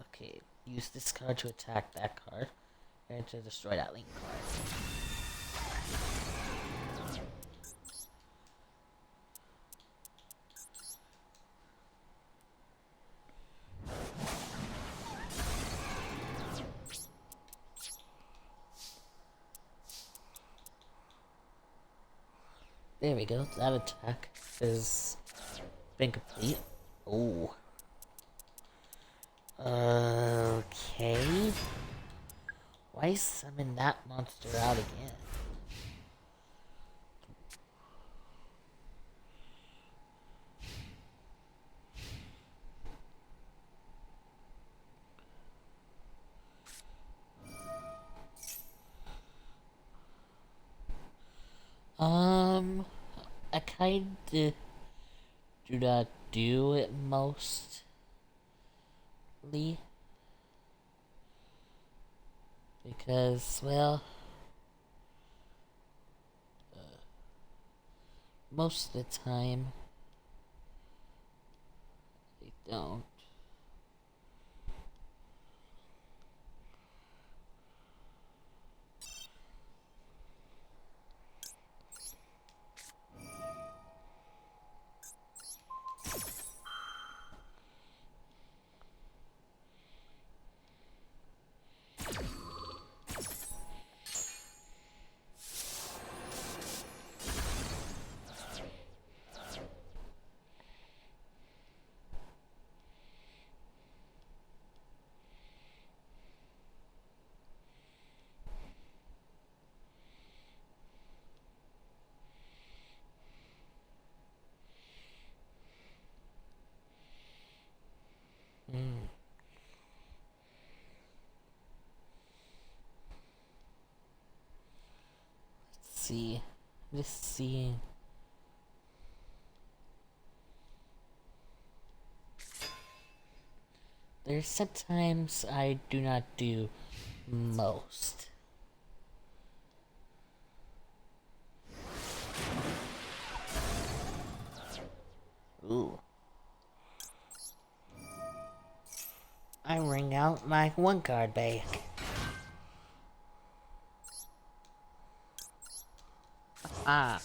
Okay, use this card to attack that card, and to destroy that link card. There we go, that attack has been complete. Oh. Okay. Why summon that monster out again? I kinda do not do it mostly. Because, well, most of the time, they don't. See, just seeing. There's sometimes I do not do most. Ooh. I ring out my one card bank. Ah,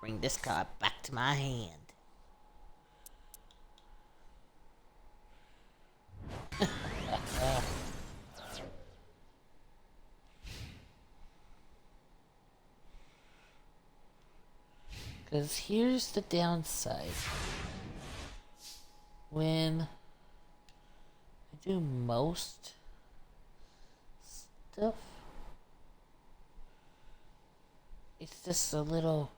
bring this card back to my hand. Because here's the downside. When I do most stuff, it's just a little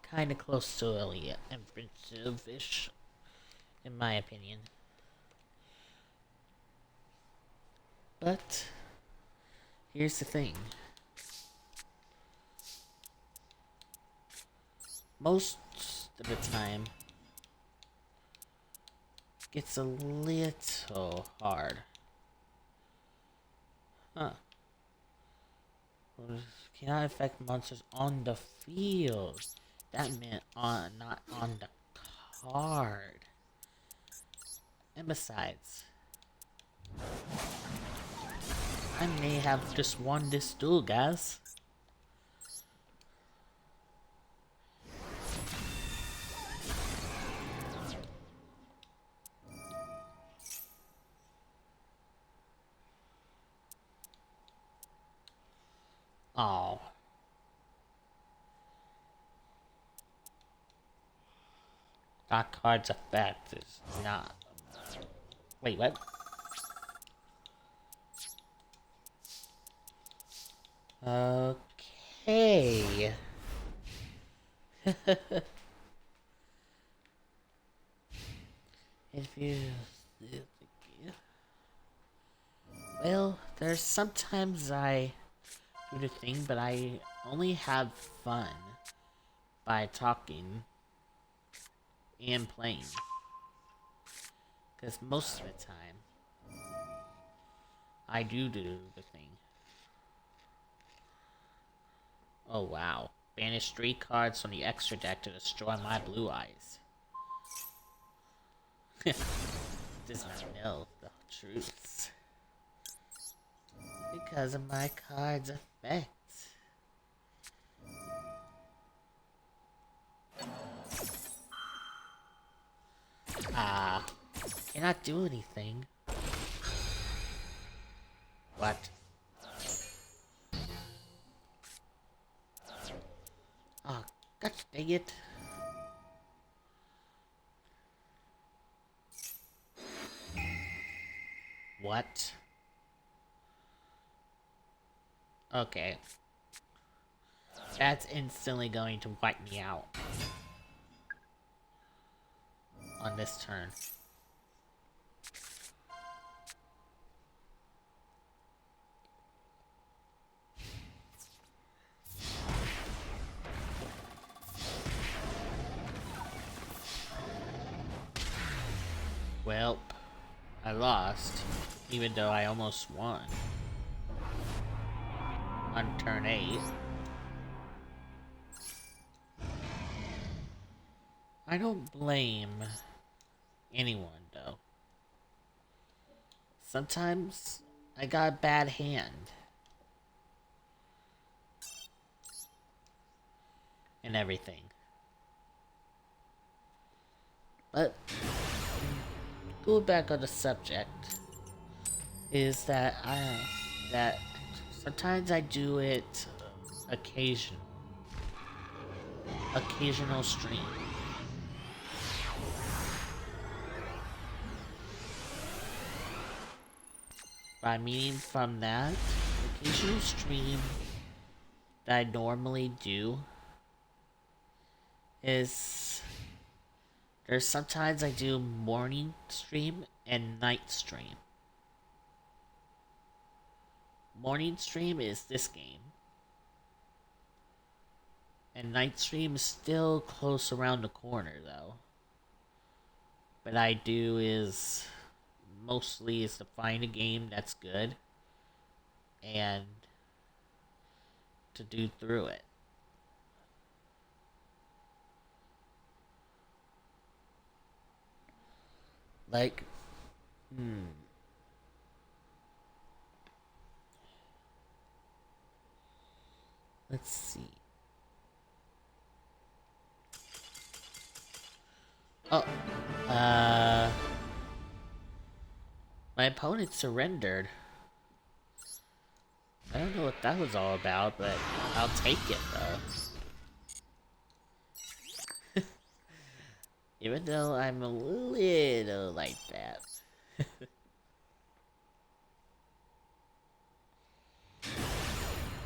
kind of close to Elliot and Prince-ish, in my opinion. But here's the thing. Most of the time, it gets a little hard. Huh. Cannot affect monsters on the field. That meant not on the card. And besides, I may have just won this duel, guys. Oh. That card's effect is not. Wait, what? Okay. If you. Well, there's sometimes I do the thing, but I only have fun by talking and playing. Because most of the time, I do the thing. Oh wow. Banish 3 cards from the extra deck to destroy my blue eyes. Does not know the truths. Because of my card's effect. Cannot do anything. What? Oh, gosh dang it. What? Okay. That's instantly going to wipe me out. On this turn. Well, I lost, even though I almost won. On turn 8. I don't blame anyone, though. Sometimes I got a bad hand. And everything. But go back on the subject is that sometimes I do it occasional stream. By meaning from that, occasional stream that I normally do is there's sometimes I do morning stream and night stream. Morning stream is this game. And night stream is still close around the corner though. But I do is mostly is to find a game that's good and to do through it. Like, let's see. Oh, my opponent surrendered. I don't know what that was all about, but I'll take it though. Even though I'm a little like that.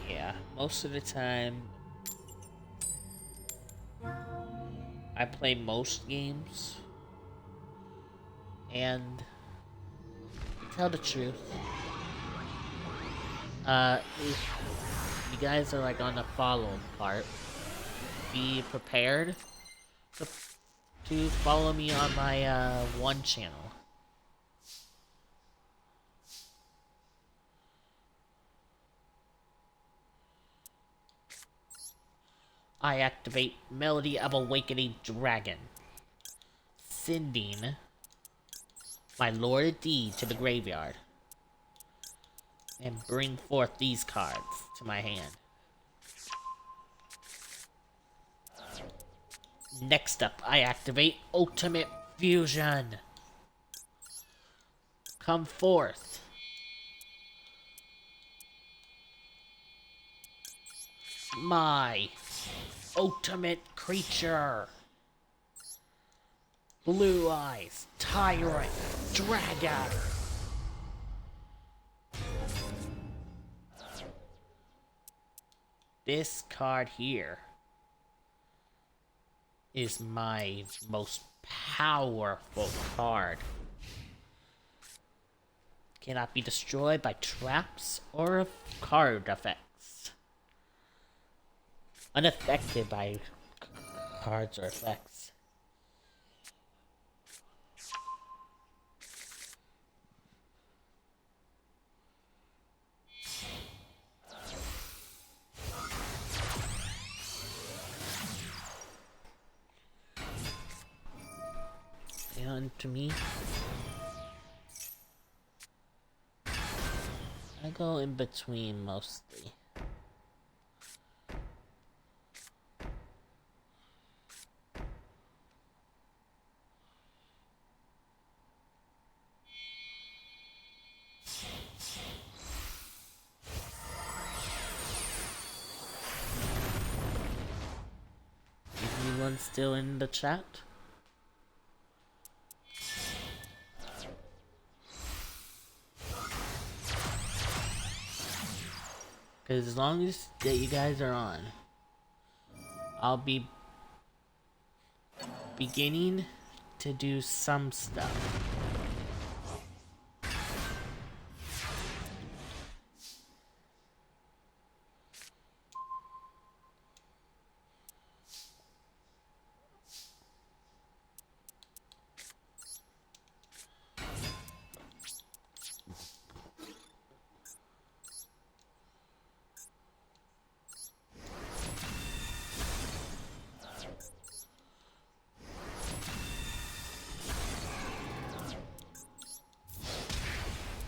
Yeah, most of the time I play most games, and to tell the truth, if you guys are like on the follow part, be prepared to follow me on my one channel. I activate Melody of Awakening Dragon, sending my Lord D to the graveyard, and bring forth these cards to my hand. Next up, I activate Ultimate Fusion. Come forth. My ultimate creature. Blue Eyes Tyrant Dragon. This card here is my most powerful card. Cannot be destroyed by traps or card effects. unaffected by cards or effects. And to me, I go in between mostly. Anyone still in the chat? Because as long as that you guys are on, I'll be beginning to do some stuff.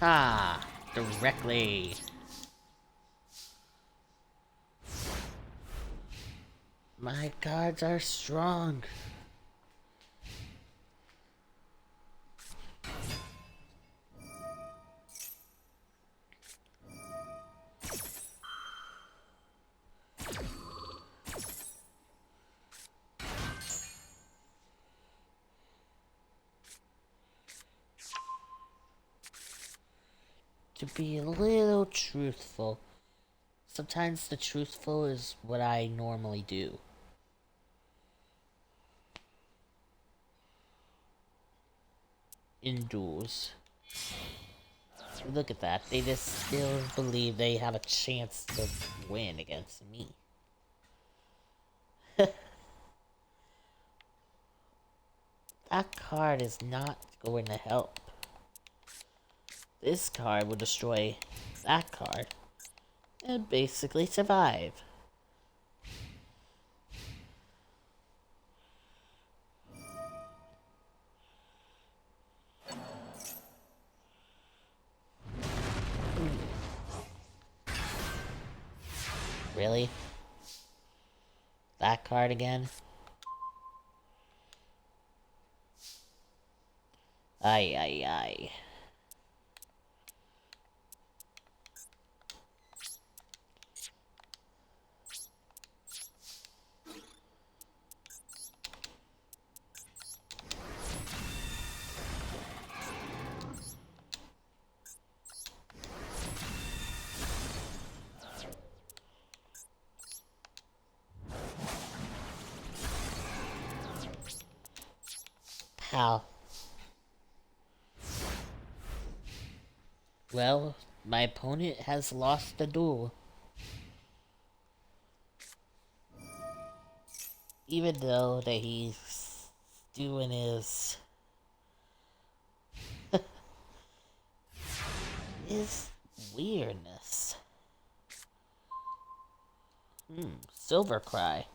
Ah, directly. My cards are strong. To be a little truthful, sometimes the truthful is what I normally do. In duels. Look at that, they just still believe they have a chance to win against me. That card is not going to help. This card will destroy that card and basically survive. Really? That card again? Ay, ay, ay. How? Well, my opponent has lost the duel. Even though that he's doing his weirdness. Silver Cry.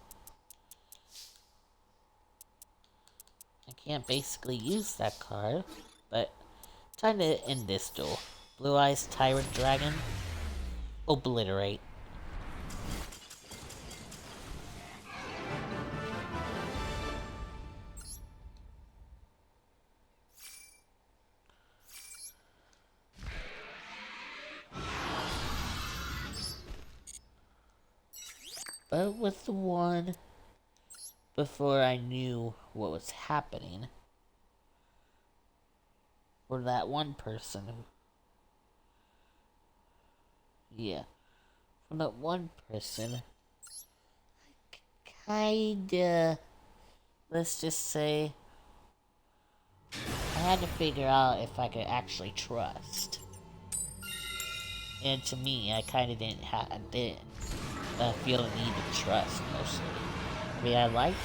I can't basically use that card, but time to end this duel. Blue Eyes Tyrant Dragon. Obliterate. But with the one before I knew what was happening, for that one person who, yeah, from that one person, kinda, let's just say, I had to figure out if I could actually trust. And to me, I kinda didn't I feel the need to trust mostly. I mean, I liked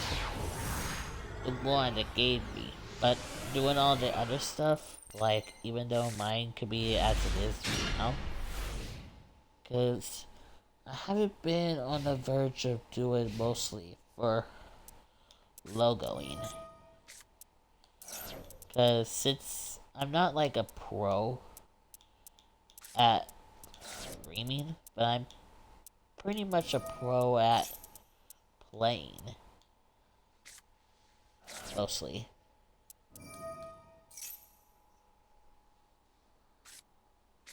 the one it gave me, but doing all the other stuff, like, even though mine could be as it is now, because I haven't been on the verge of doing mostly for logoing. Because since I'm not like a pro at streaming, but I'm pretty much a pro at playing. Mostly.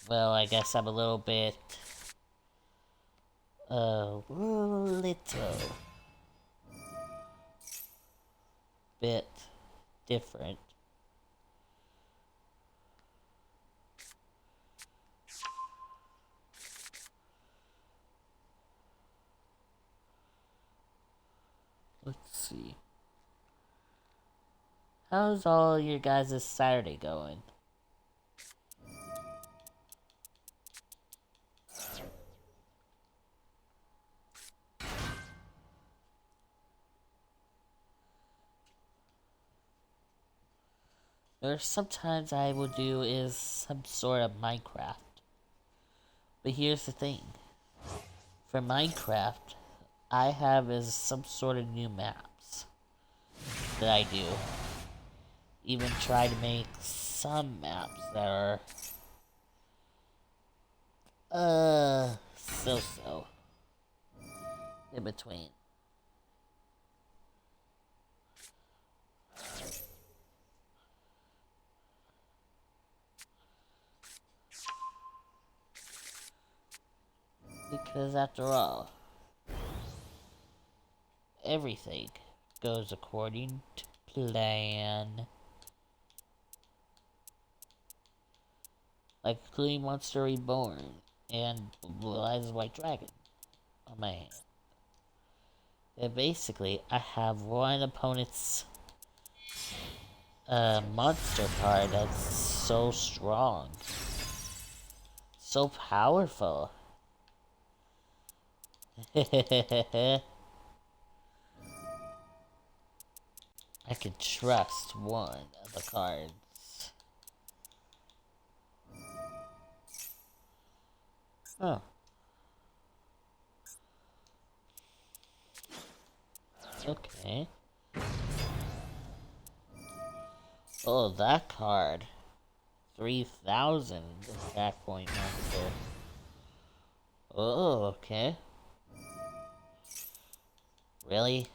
Well, I guess I'm a little bit... little bit different. Let's see. How's all your guys' Saturday going? Or sometimes I will do is some sort of Minecraft. But here's the thing. For Minecraft, I have is some sort of new maps that I do. Even try to make some maps that are so-so in between. Because after all, everything goes according to plan. Like including Monster Reborn and Blue Eyes White Dragon on my hand. And basically, I have one opponent's monster card that's so strong. So powerful. I can trust one of the cards. Oh. Okay. Oh, that card. 3,000 attack point monster. Oh, okay. Really?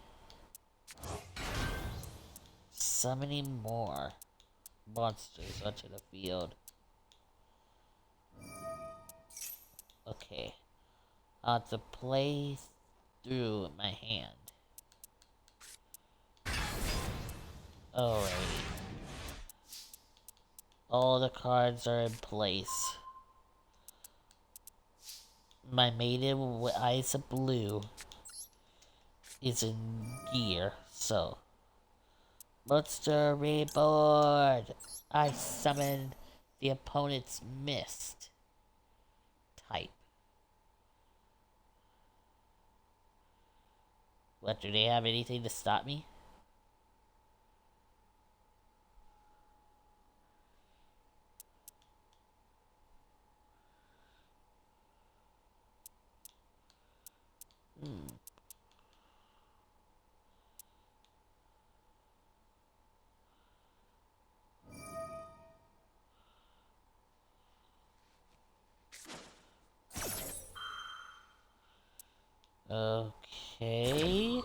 Summoning more monsters onto the field. Okay. I'll have to play through my hand. Alright. All the cards are in place. My maiden with eyes of blue is in gear, so. Monster Reborn! I summon the opponent's mist type. What, do they have anything to stop me? Okay.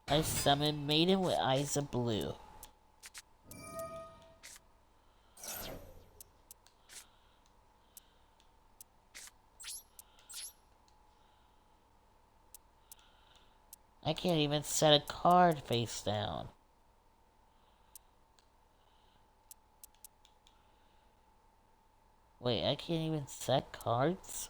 I summon Maiden with Eyes of Blue. I can't even set a card face down. Wait, I can't even set cards?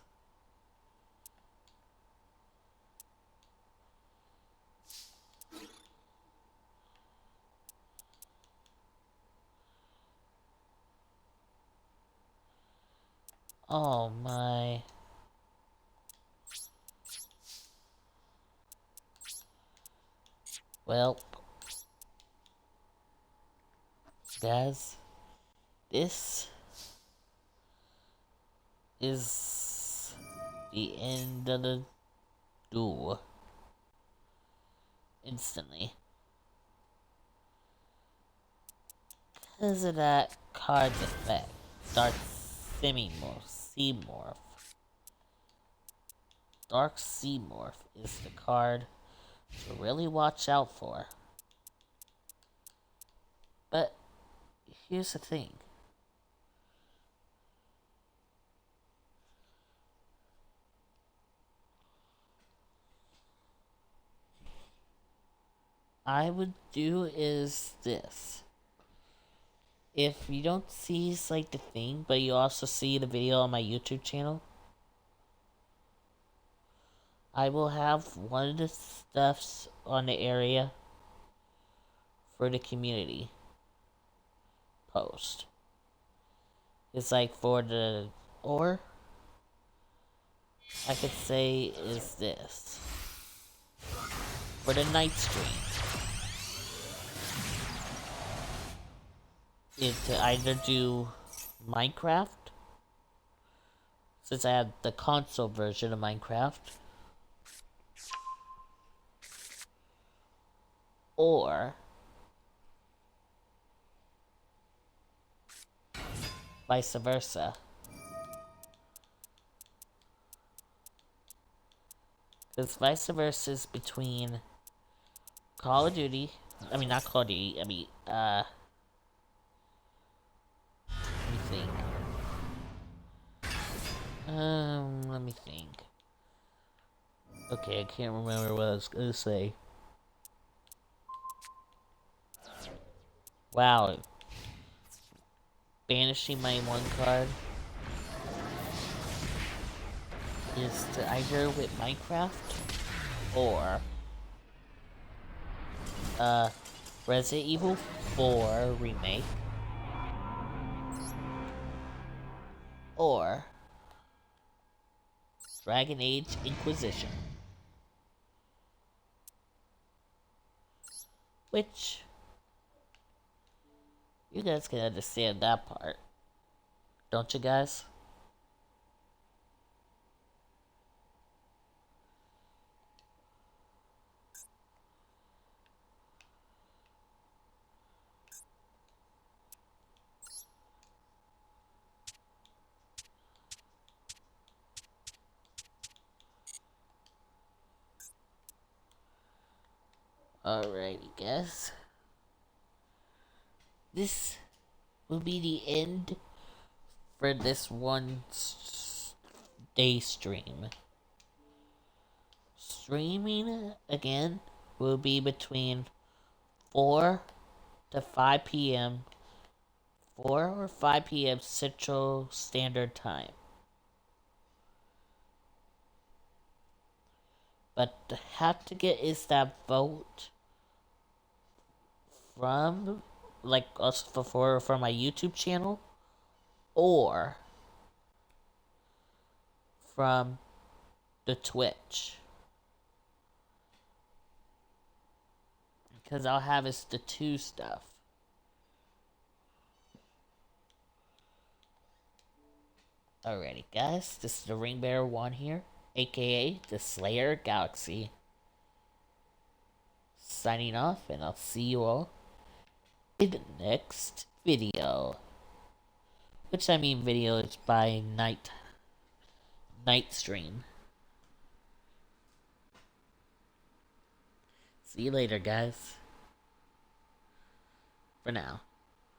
Oh my. Well, guys, this is the end of the duel. Instantly. Because of that card's effect. Dark Semi-Morph. Sea-Morph. Dark Sea-Morph is the card to really watch out for. But here's the thing. I would do is this. If you don't see like the thing, but you also see the video on my YouTube channel, I will have one of the stuffs on the area for the community post. It's like for the, or I could say is this. For the night stream. Is to either do Minecraft, since I have the console version of Minecraft, or vice versa. Because vice versa is between Call of Duty, not Call of Duty, let me think. Let me think. Okay, I can't remember what I was gonna say. Wow. Banishing my one card is to either with Minecraft or Resident Evil 4 remake or Dragon Age Inquisition. Which you guys can understand that part. Don't you guys? Alrighty, guys. This will be the end for this one day stream. Streaming again will be between 4 to 5 p.m. 4 or 5 p.m. Central Standard Time. But have to get is that vote from like us for my YouTube channel or from the Twitch. Because I'll have is the two stuff. Alrighty, guys, this is the Ring Bearer 1 here, aka the Slayer Galaxy. Signing off, and I'll see you all in the next video. Which video is by night stream. See you later, guys. For now.